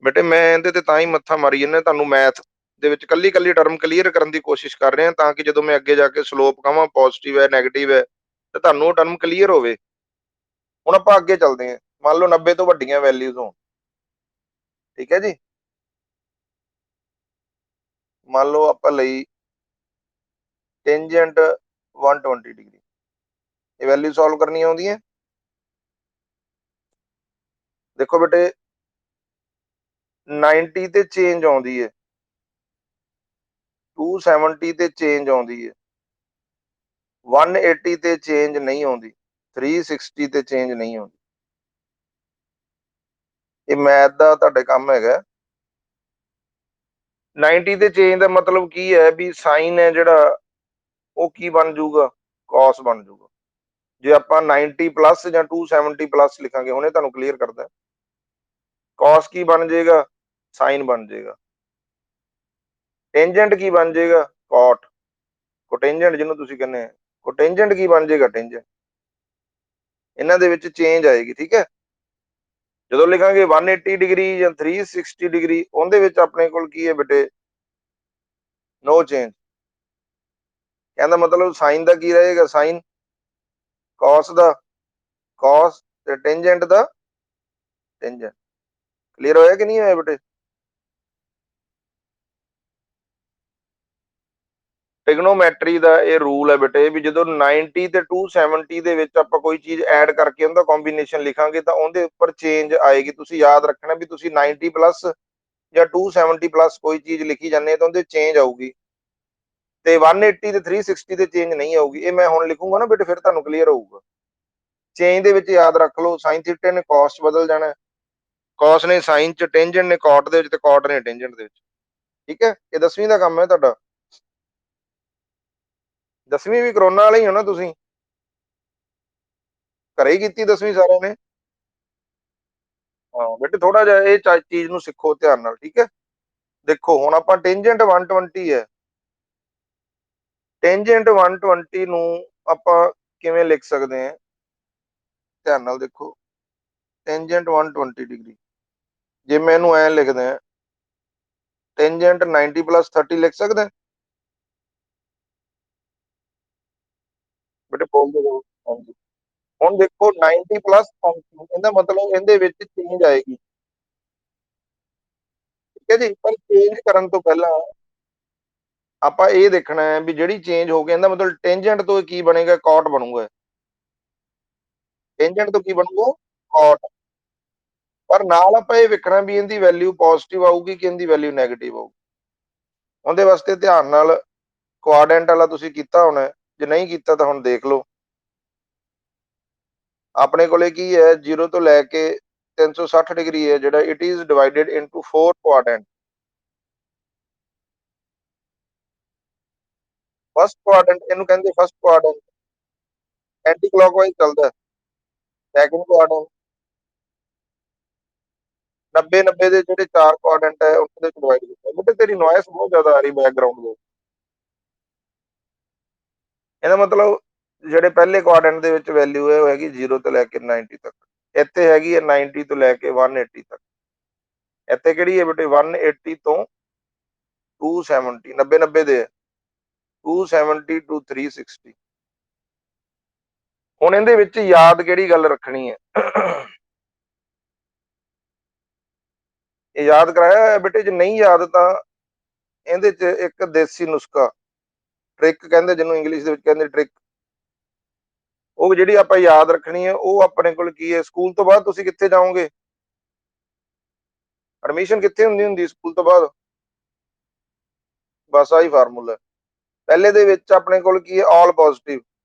ਬੇਟੇ ਮੈਂ ਇਹਦੇ ਤੇ ਤਾਂ ਹੀ ਮੱਥਾ ਮਾਰੀ ਜਾਂਦਾ, ਤੁਹਾਨੂੰ ਮੈਥ ਦੇ ਵਿੱਚ ਕੱਲੀ ਕੱਲੀ ਟਰਮ ਕਲੀਅਰ ਕਰਨ ਦੀ ਕੋਸ਼ਿਸ਼ ਕਰ ਰਿਹਾ, ਤਾਂ ਕਿ ਜਦੋਂ ਮੈਂ ਅੱਗੇ ਜਾ ਕੇ ਸਲੋਪ ਕਹਾਂ ਪੋਜ਼ਿਟਿਵ ਹੈ, ਨੈਗੇਟਿਵ ਹੈ, ਤੇ ਤੁਹਾਨੂੰ ਉਹ ਟਰਮ ਕਲੀਅਰ ਹੋਵੇ। ਹੁਣ ਆਪਾਂ ਅੱਗੇ ਚੱਲਦੇ ਹਾਂ, ਮੰਨ ਲਓ 90 ਤੋਂ ਵੱਡੀਆਂ ਵੈਲਿਊਜ਼ ਹੋਣ, ਠੀਕ ਹੈ ਜੀ। ਮੰਨ ਲਓ ਆਪਾਂ ਲਈ ਟੈਂਜੈਂਟ 120 ਡਿਗਰੀ, ਇਹ ਵੈਲਿਊ ਸੋਲਵ ਕਰਨੀ ਆਉਂਦੀ ਹੈ। ਦੇਖੋ ਬੇਟੇ 90 ਤੇ ਚੇਂਜ ਆਉਂਦੀ ਹੈ, 270 ਤੇ ਚੇਂਜ ਆਉਂਦੀ ਹੈ, 180 ਤੇ ਚੇਂਜ ਨਹੀਂ ਆਉਂਦੀ, 360 ਤੇ ਚੇਂਜ ਨਹੀਂ ਆਉਂਦੀ। ਇਹ ਮੈਥ ਦਾ ਤੁਹਾਡੇ ਕੰਮ ਹੈਗਾ। 90 ਤੇ ਚੇਂਜ ਦਾ ਮਤਲਬ ਕੀ ਹੈ? ਵੀ ਸਾਈਨ ਹੈ ਜਿਹੜਾ ਉਹ ਕੀ ਬਣ ਜਾਊਗਾ? cos ਬਣ ਜਾਊਗਾ। ਜੇ ਆਪਾਂ 90 ਪਲੱਸ ਜਾਂ 270 ਪਲੱਸ ਲਿਖਾਂਗੇ, ਹੁਣੇ ਤੁਹਾਨੂੰ ਕਲੀਅਰ ਕਰਦਾ, cos ਕੀ ਬਣ ਜਾਏਗਾ? ਸਾਈਨ ਬਣ ਜਾਏਗਾ। ਟੈਂਜੈਂਟ ਕੀ ਬਣ ਜਾਏਗਾ? cot। ਕੋਟੈਂਜੈਂਟ ਜਿਹਨੂੰ ਤੁਸੀਂ ਕਹਿੰਦੇ ਆ, ਕੋਟੈਂਜੈਂਟ ਕੀ ਬਣ ਜਾਏਗਾ? ਟੈਂਜੈਂਟ। ਇਹਨਾਂ ਦੇ ਵਿੱਚ ਚੇਂਜ ਆਏਗੀ, ਠੀਕ ਹੈ। ਜਦੋਂ ਲਿਖਾਂਗੇ 180 ਡਿਗਰੀ ਜਾਂ 360 ਡਿਗਰੀ, ਉਹਦੇ ਵਿੱਚ ਆਪਣੇ ਕੋਲ ਕੀ ਹੈ ਬੇਟੇ? No change. ਕਹਿੰਦਾ ਮਤਲਬ ਸਾਈਨ ਦਾ ਕੀ ਰਹੇਗਾ? ਸਾਈਨ। cos ਦਾ cos, ਤੇ ਟੈਂਜੈਂਟ ਦਾ ਟੈਂਜੈਂਟ। ਕਲੀਅਰ ਹੋਇਆ ਕਿ ਨਹੀਂ ਹੋਇਆ ਬੇਟੇ? ਟ੍ਰਿਗਨੋਮੈਟਰੀ ਦਾ ਇਹ ਰੂਲ ਹੈ ਬੇਟੇ, ਵੀ ਜਦੋਂ 90 ਤੇ 270 ਦੇ ਵਿੱਚ ਆਪਾਂ ਕੋਈ ਚੀਜ਼ ਐਡ ਕਰਕੇ ਉਹਦਾ ਕੰਬੀਨੇਸ਼ਨ ਲਿਖਾਂਗੇ, ਤਾਂ ਉਹਦੇ ਉੱਪਰ ਚੇਂਜ ਆਏਗੀ। ਤੁਸੀਂ ਯਾਦ ਰੱਖਣਾ ਵੀ ਤੁਸੀਂ 90 ਪਲੱਸ ਜਾਂ 270 ਪਲੱਸ ਕੋਈ ਚੀਜ਼ ਲਿਖੀ ਜਾਂਦੇ ਤਾਂ ਉਹਦੇ ਚੇਂਜ ਆਊਗੀ, ਤੇ 180 ਤੇ 360 ਤੇ ਚੇਂਜ ਨਹੀਂ ਆਊਗੀ। ਇਹ ਮੈਂ ਹੁਣ ਲਿਖੂੰਗਾ ਨਾ ਬੇਟੇ, ਫਿਰ ਤੁਹਾਨੂੰ ਕਲੀਅਰ ਹੋਊਗਾ। ਚੇਂਜ ਦੇ ਵਿੱਚ ਯਾਦ ਰੱਖ ਲਓ, ਸਾਈਨ ਥੀਟਾ ਨੇ cos ਚ ਬਦਲ ਜਾਣਾ, cos ਨੇ ਸਾਈਨ ਚ, ਟੈਂਜੈਂਟ ਨੇ cot ਦੇ ਵਿੱਚ, ਤੇ cot ਨੇ ਟੈਂਜੈਂਟ ਦੇ ਵਿੱਚ, ਠੀਕ ਹੈ। ਇਹ 10ਵੀਂ ਦਾ ਕੰਮ ਹੈ ਤੁਹਾਡਾ। 10ਵੀਂ ਵੀ ਕਰੋਨਾ ਵਾਲਾ ਹੀ ਹੋ ਨਾ ਤੁਸੀਂ? ਘਰੇ ਹੀ ਕੀਤੀ 10ਵੀਂ ਸਾਰਿਆਂ ਨੇ? ਹਾਂ, ਬੇਟੇ ਥੋੜਾ ਜਿਹਾ ਇਹ ਚੀਜ਼ ਨੂੰ ਸਿੱਖੋ ਧਿਆਨ ਨਾਲ, ਠੀਕ ਹੈ? ਦੇਖੋ ਹੁਣ ਆਪਾਂ ਟੈਂਜੈਂਟ 120 ਹੈ, ਟੈਂਜੈਂਟ 120 ਨੂੰ ਆਪਾਂ ਕਿਵੇਂ ਲਿਖ ਸਕਦੇ ਹਾਂ? ਧਿਆਨ ਨਾਲ ਦੇਖੋ, ਟੈਂਜੈਂਟ 120 ਡਿਗਰੀ, ਜੇ ਮੈਂ ਇਹਨੂੰ ਐ ਲਿਖਦਾ ਹਾਂ, ਟੈਂਜੈਂਟ 90 ਪਲੱਸ 30 ਲਿਖ ਸਕਦੇ ਹਾਂ? ਬੇਟੇ ਬੋਲਦੇ ਰਹੋ। ਹਾਂਜੀ, ਹੁਣ ਦੇਖੋ 90 ਪਲੱਸ 30, ਇਹਦਾ ਮਤਲਬ ਇਹਦੇ ਵਿੱਚ ਚੇਂਜ ਆਏਗੀ, ਠੀਕ ਹੈ ਜੀ? ਪਰ ਚੇਂਜ ਕਰਨ ਤੋਂ ਪਹਿਲਾਂ ਆਪਾਂ ਇਹ ਦੇਖਣਾ ਹੈ ਵੀ ਜਿਹੜੀ ਚੇਂਜ ਹੋ ਗਈ, ਇਹਦਾ ਮਤਲਬ ਟੈਂਜੈਂਟ ਤੋਂ ਕੀ ਬਣੇਗਾ? ਕਾਟ ਬਣੂਗਾ। ਟੈਂਜੈਂਟ ਤੋਂ ਕੀ ਬਣੂਗਾ? ਕਾਟ। ਪਰ ਨਾਲ ਆਪਾਂ ਇਹ ਵੇਖਣਾ ਵੀ ਇਹਦੀ ਵੈਲਿਊ ਪੋਜ਼ਿਟਿਵ ਆਊਗੀ ਕਿ ਇਹਦੀ ਵੈਲਿਊ ਨੈਗੇਟਿਵ ਆਊਗੀ। ਉਹਦੇ ਵਾਸਤੇ ਧਿਆਨ ਨਾਲ ਕੁਆਡਰੈਂਟ ਵਾਲਾ ਤੁਸੀਂ ਕੀਤਾ ਹੋਣਾ, ਜੇ ਨਹੀਂ ਕੀਤਾ ਤਾਂ ਹੁਣ ਦੇਖ ਲਓ। ਆਪਣੇ ਕੋਲੇ ਕੀ ਹੈ, 0 ਤੋਂ ਲੈ ਕੇ 360 ਡਿਗਰੀ ਹੈ ਜਿਹੜਾ, it is divided into 4 quadrant. First quadrant ਇਹਨੂੰ ਕਹਿੰਦੇ, ਫਸਟ ਕੁਆਡਰੈਂਟ ਐਂਟੀ ਕਲੌਕਵਾਈਜ਼ ਚੱਲਦਾ। ਸੈਕੰਡ ਕੁਆਡਰੈਂਟ 90 90 ਦੇ ਜਿਹੜੇ 4 ਕੁਆਡਰੈਂਟ ਹੈ ਉਹਨਾਂ ਦੇ ਡਿਵਾਈਡ ਕੀਤਾ। ਬੇਟੇ ਤੇਰੀ ਨੋਇਸ ਬਹੁਤ ਜ਼ਿਆਦਾ ਆ ਰਹੀ ਬੈਕਗ੍ਰਾਉਂਡ ਦੇ। ਇਹਦਾ ਮਤਲਬ ਜਿਹੜੇ ਪਹਿਲੇ ਕੁਆਡਰੈਂਟ ਦੇ ਵਿੱਚ ਵੈਲਿਊ ਹੈ ਉਹ ਹੈਗੀ 0 ਤੋਂ ਲੈ ਕੇ 90 ਤੱਕ, ਇੱਥੇ ਹੈਗੀ ਹੈ 90 ਤੋਂ ਲੈ ਕੇ 180 ਤੱਕ। ਇੱਥੇ ਕਿਹੜੀ ਹੈ ਬੇਟੇ? 180 ਤੋਂ 270, 90 90 ਦੇ 270 ਟੂ 360। ਹੁਣ ਇਹਦੇ ਵਿੱਚ ਯਾਦ ਕਿਹੜੀ ਗੱਲ ਰੱਖਣੀ ਹੈ? ਇਹ ਯਾਦ ਕਰਾਇਆ ਹੋਇਆ ਬੇਟੇ, ਜੇ ਨਹੀਂ ਯਾਦ ਤਾਂ ਇਹਦੇ 'ਚ ਇੱਕ ਦੇਸੀ ਨੁਸਖਾ, ਟ੍ਰਿਕ ਕਹਿੰਦੇ ਜਿਹਨੂੰ ਇੰਗਲਿਸ਼ ਦੇ ਵਿੱਚ ਕਹਿੰਦੇ ਟ੍ਰਿਕ, ਉਹ ਜਿਹੜੀ ਆਪਾਂ ਯਾਦ ਰੱਖਣੀ ਹੈ ਉਹ ਆਪਣੇ ਕੋਲ ਕੀ ਹੈ? ਸਕੂਲ ਤੋਂ ਬਾਅਦ ਤੁਸੀਂ ਕਿੱਥੇ ਜਾਓਗੇ? ਐਡਮਿਸ਼ਨ ਕਿੱਥੇ ਹੁੰਦੀ ਸਕੂਲ ਤੋਂ ਬਾਅਦ? ਬਸ ਆਹੀ ਫਾਰਮੂਲਾ। ਪਹਿਲੇ ਦੇ ਵਿੱਚ ਆਪਣੇ ਕੋਲ ਕੀ ਹੈ? ਆਲ ਪੋਜ਼ਿਟਿਵ।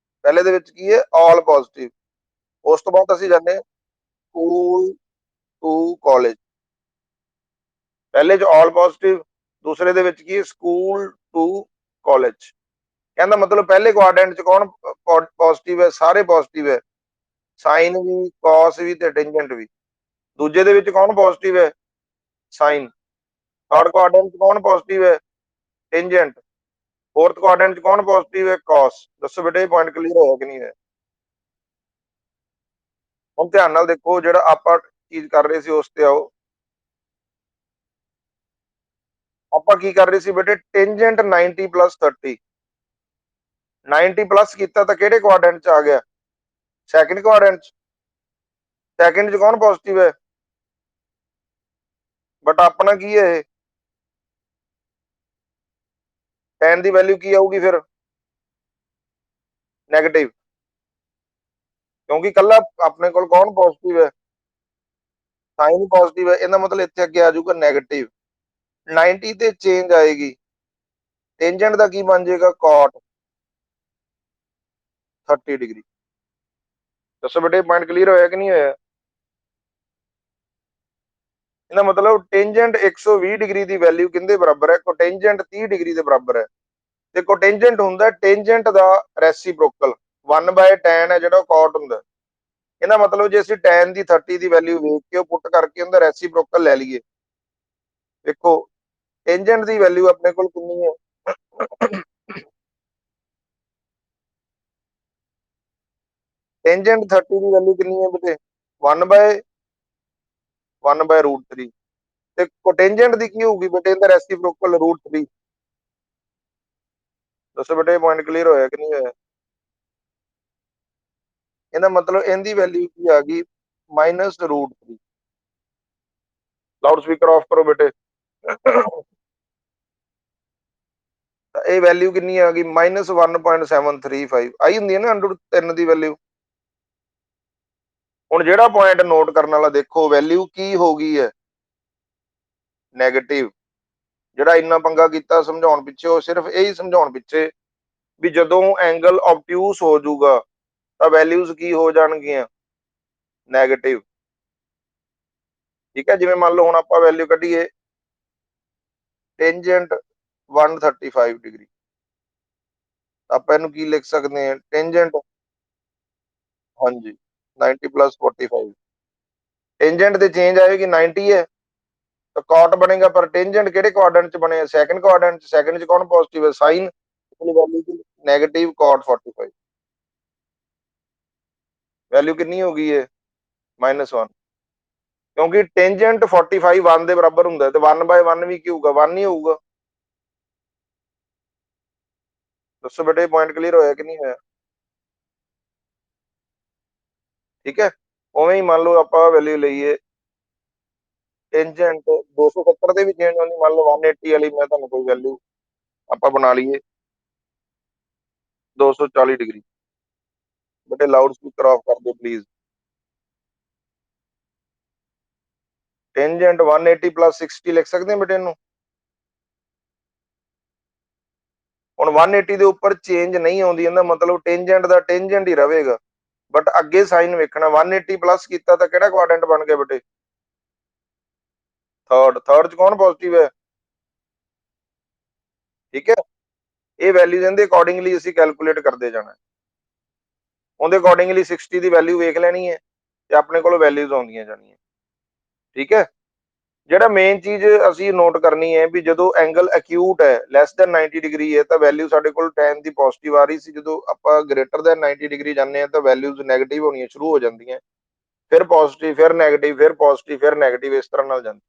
ਪਹਿਲੇ ਦੇ ਵਿੱਚ ਕੀ ਹੈ? ਆਲ ਪੋਜ਼ਿਟਿਵ। ਉਸ ਤੋਂ ਬਾਅਦ ਅਸੀਂ ਜਾਂਦੇ ਸਕੂਲ ਟੂ ਕਾਲਜ। ਪਹਿਲੇ 'ਚ ਆਲ ਪੋਜ਼ਿਟਿਵ, ਦੂਸਰੇ ਦੇ ਵਿੱਚ ਕੀ ਹੈ? School to college. ਕਹਿੰਦਾ ਮਤਲਬ ਪਹਿਲੇ ਕੁਆਡਰੈਂਟ 'ਚ ਕੌਣ ਪੋਜ਼ਿਟਿਵ ਹੈ? ਸਾਰੇ ਪੋਜ਼ਿਟਿਵ ਹੈ, ਸਾਈਨ ਵੀ, ਕਾਸ ਵੀ ਤੇ ਟੈਂਜੈਂਟ ਵੀ। ਦੂਜੇ ਦੇ ਵਿੱਚ ਕੌਣ ਪੋਜ਼ਿਟਿਵ ਹੈ? ਸਾਈਨ। ਥਰਡ ਕੁਆਡਰੈਂਟ 'ਚ ਕੌਣ ਪੋਜ਼ਿਟਿਵ ਹੈ? ਟੈਂਜੈਂਟ। ਫੋਰਥ ਕੁਆਡਰੈਂਟ 'ਚ ਕੌਣ ਪੋਜ਼ਿਟਿਵ ਹੈ? ਕਾਸ। ਦੱਸੋ ਬੇਟੇ ਇਹ ਪੁਆਇੰਟ ਕਲੀਅਰ ਹੋਇਆ ਕਿ ਨਹੀਂ ਹੋਇਆ? ਹੁਣ ਧਿਆਨ ਨਾਲ ਦੇਖੋ, ਜਿਹੜਾ ਆਪਾਂ ਚੀਜ਼ ਕਰ ਰਹੇ ਸੀ ਉਸ ਤੇ ਆਓ। ਆਪਾਂ ਕੀ ਕਰ ਰਹੇ ਸੀ ਬੇਟੇ? ਟੈਂਜੈਂਟ 90 ਪਲੱਸ 30, 90 ਪਲੱਸ ਕੀਤਾ ਤਾਂ ਕਿਹੜੇ ਕੁਆਡਰੈਂਟ 'ਚ ਆ ਗਿਆ? ਸੈਕਿੰਡ ਕੁਆਡਰੈਂਟ 'ਚ। ਸੈਕਿੰਡ 'ਚ ਕੌਣ ਪੋਜ਼ਿਟਿਵ ਹੈ? ਬਟ ਆਪਣਾ ਕੀ ਹੈ ਇਹ? tan ਦੀ ਵੈਲਿਊ ਕੀ ਆਊਗੀ ਫਿਰ? ਨੈਗੇਟਿਵ, ਕਿਉਂਕਿ ਕੱਲਾ ਆਪਣੇ ਕੋਲ ਕੌਣ ਪੋਜ਼ਿਟਿਵ ਹੈ? ਸਾਈਨ ਪੋਜ਼ਿਟਿਵ ਹੈ, ਇਹਦਾ ਮਤਲਬ ਇੱਥੇ ਅੱਗੇ ਆ ਜਾਊਗਾ ਨੈਗੇਟਿਵ। 90 ਤੇ ਚੇਂਜ ਆਏਗੀ, ਟੈਂਜੈਂਟ ਦਾ ਕੀ ਬਣ ਜਾਏਗਾ? cot 30 degree. ਦੱਸੋ ਬੇਟੇ ਪੁਆਇੰਟ ਕਲੀਅਰ ਹੋਇਆ ਕਿ ਨਹੀਂ ਹੋਇਆ? ਇਹਦਾ ਮਤਲਬ ਟੈਂਜੈਂਟ 120 ਡਿਗਰੀ ਦੀ ਵੈਲਿਊ ਕਿੰਦੇ ਬਰਾਬਰ ਹੈ? ਕੋਟੈਂਜੈਂਟ 30 ਡਿਗਰੀ ਦੇ ਬਰਾਬਰ ਹੈ। ਤੇ ਕੋਟੈਂਜੈਂਟ ਹੁੰਦਾ ਟੈਂਜੈਂਟ ਦਾ ਰੈਸੀਪ੍ਰੋਕਲ, 1/tan ਹੈ ਜਿਹੜਾ cot ਹੁੰਦਾ। ਇਹਦਾ ਮਤਲਬ ਜੇ ਅਸੀਂ tan ਦੀ 30 ਦੀ ਵੈਲਿਊ ਵੇਖ ਕੇ ਉਹ ਪੁੱਟ ਕਰਕੇ ਉਹਦਾ ਰੈਸੀਪ੍ਰੋਕਲ ਲੈ ਲਈਏ, ਦੇਖੋ ਟੈਂਜੈਂਟ ਦੀ ਵੈਲਿਊ ਆਪਣੇ ਕੋਲ ਕਿੰਨੀ ਹੈ? ਟੈਂਜੈਂਟ 30 ਦੀ ਵੈਲਿਊ ਕਿੰਨੀ ਹੈ ਬੇਟੇ? 1/√3। ਤੇ ਕੋਟੈਂਜੈਂਟ ਦੀ ਕੀ ਹੋਊਗੀ ਬੇਟੇ? ਇਹਦਾ ਰੈਸੀਪ੍ਰੋਕਲ √3। ਦੱਸੋ ਬੇਟੇ ਪੁਆਇੰਟ ਕਲੀਅਰ ਹੋਇਆ ਕਿ ਨਹੀਂ ਹੋਇਆ? ਇਹਦਾ ਮਤਲਬ ਇਹਦੀ ਵੈਲਿਊ ਕੀ ਆ ਗਈ? -√3। ਲਾਊਡ ਸਪੀਕਰ ਆਫ ਕਰੋ ਬੇਟੇ। ਤਾਂ ਇਹ ਵੈਲਿਊ ਕਿੰਨੀ ਆ ਗਈ? -1.735 ਆਈ ਹੁੰਦੀ ਹੈ ਨਾ √3 ਦੀ ਵੈਲਿਊ। ਹੁਣ ਜਿਹੜਾ ਪੁਆਇੰਟ ਨੋਟ ਕਰਨ ਵਾਲਾ, ਦੇਖੋ ਵੈਲਿਊ ਕੀ ਹੋ ਗਈ ਹੈ? ਨੈਗੇਟਿਵ। ਜਿਹੜਾ ਇੰਨਾ ਪੰਗਾ ਕੀਤਾ ਸਮਝਾਉਣ ਪਿੱਛੇ, ਉਹ ਸਿਰਫ ਇਹੀ ਸਮਝਾਉਣ ਪਿੱਛੇ ਵੀ ਜਦੋਂ ਐਂਗਲ ਆਬਟਿਊਸ ਹੋ ਜਾਊਗਾ ਤਾਂ ਵੈਲਿਊਜ਼ ਕੀ ਹੋ ਜਾਣਗੀਆਂ? ਨੈਗੇਟਿਵ। ਠੀਕ ਹੈ, ਜਿਵੇਂ ਮੰਨ ਲਓ ਹੁਣ ਆਪਾਂ ਵੈਲਿਊ ਕੱਢੀਏ ਟੈਂਜੈਂਟ 135 ਡਿਗਰੀ, ਆਪਾਂ ਇਹਨੂੰ ਕੀ ਲਿਖ ਸਕਦੇ ਹਾਂ? ਟੈਂਜੈਂਟ, ਹਾਂਜੀ, 90 प्लस 45, टेंजेंट ਤੇ ਚੇਂਜ ਆਏਗੀ 90 ਹੈ ਤਾਂ cot ਬਣੇਗਾ, ਪਰ टेंजेंट ਕਿਹੜੇ ਕੁਆਡਰੈਂਟ ਚ ਬਣੇ, ਸੈਕੰਡ ਕੁਆਡਰੈਂਟ ਚ, ਸੈਕੰਡ ਚ ਕੌਣ ਪੋਜ਼ਿਟਿਵ ਹੈ, ਸਾਈਨ ਵੈਲਿਊ ਦੀ ਨੈਗੇਟਿਵ cot 45, ਵੈਲਿਊ ਕਿੰਨੀ ਹੋ ਗਈ ਹੈ -1, ਕਿਉਂਕਿ टेंजेंट 45 1 ਦੇ ਬਰਾਬਰ ਹੁੰਦਾ ਤੇ 1/1 ਵੀ ਕੀ ਹੋਊਗਾ, 1 ਹੀ ਹੋਊਗਾ। ਦੱਸੋ ਬੇਟੇ, ਪੁਆਇੰਟ ਕਲੀਅਰ ਹੋਇਆ ਕਿ ਨਹੀਂ ਹੋਇਆ? ਠੀਕ ਹੈ, ਉਵੇਂ ਹੀ ਮੰਨ ਲਓ ਆਪਾਂ ਵੈਲਿਊ ਲਈਏ टेंजेंट 270 ਦੇ ਵੀ ਚੇਂਜ ਹੁੰਦੀ, ਮੰਨ ਲਓ 180 ਵਾਲੀ ਮੈਂ ਤੁਹਾਨੂੰ ਕੋਈ ਵੈਲਿਊ ਆਪਾਂ ਬਣਾ ਲਈਏ 240 ਡਿਗਰੀ। ਬੇਟੇ ਲਾਊਡ ਸਪੀਕਰ ਆਫ ਕਰ ਦਿਓ ਪਲੀਜ਼। टेंजेंट 180 प्लस 60 ਲਿਖ ਸਕਦੇ ਹਾਂ ਬੇਟੇ ਇਹਨੂੰ। ਹੁਣ 180 ਦੇ ਉੱਪਰ ਚੇਂਜ ਨਹੀਂ ਆਉਂਦੀ, ਇਹਦਾ ਮਤਲਬ टेंजेंट ਦਾ टेंजेंट ਹੀ ਰਹੇਗਾ, ਬਟ ਅੱਗੇ ਸਾਈਨ ਵੇਖਣਾ। 180 ਪਲੱਸ ਕੀਤਾ ਤਾਂ ਕਿਹੜਾ ਕੁਆਡਰੈਂਟ ਬਣ ਗਿਆ ਬੇਟੇ? ਥਰਡ ਚ ਕੌਣ ਪੋਜ਼ਿਟਿਵ ਹੈ? ਠੀਕ ਹੈ, ਇਹ ਵੈਲਿਊ ਦੇ ਅਕੋਰਡਿੰਗਲੀ ਅਸੀਂ ਕੈਲਕੂਲੇਟ ਕਰਦੇ ਜਾਣਾ। ਉਹਦੇ ਅਕੋਰਡਿੰਗਲੀ 60 ਦੀ ਵੈਲਿਊ ਵੇਖ ਲੈਣੀ ਹੈ ਤੇ ਆਪਣੇ ਕੋਲ ਵੈਲਿਊਜ਼ ਆਉਂਦੀਆਂ ਜਾਣੀਆਂ। ਠੀਕ ਹੈ, ਜਿਹੜਾ ਮੇਨ ਚੀਜ਼ ਅਸੀਂ ਨੋਟ ਕਰਨੀ ਹੈ ਵੀ ਜਦੋਂ ਐਂਗਲ ਅਕਿਊਟ ਹੈ, ਲੈਸ ਦੈਨ 90 ਡਿਗਰੀ ਹੈ, ਤਾਂ ਵੈਲਿਊ ਸਾਡੇ ਕੋਲ tan ਦੀ ਪੋਜ਼ਿਟਿਵ ਆ ਰਹੀ ਸੀ। ਜਦੋਂ ਆਪਾਂ ਗ੍ਰੇਟਰ ਦੈਨ 90 ਡਿਗਰੀ ਜਾਂਦੇ ਹਾਂ ਤਾਂ ਵੈਲਿਊਜ਼ ਨੈਗੇਟਿਵ ਹੋਣੀਆਂ ਸ਼ੁਰੂ ਹੋ ਜਾਂਦੀਆਂ, ਫਿਰ ਪੋਜ਼ਿਟਿਵ, ਫਿਰ ਨੈਗੇਟਿਵ, ਫਿਰ ਪੋਜ਼ਿਟਿਵ, ਫਿਰ ਨੈਗੇਟਿਵ, ਇਸ ਤਰ੍ਹਾਂ ਨਾਲ ਜਾਂਦੀ।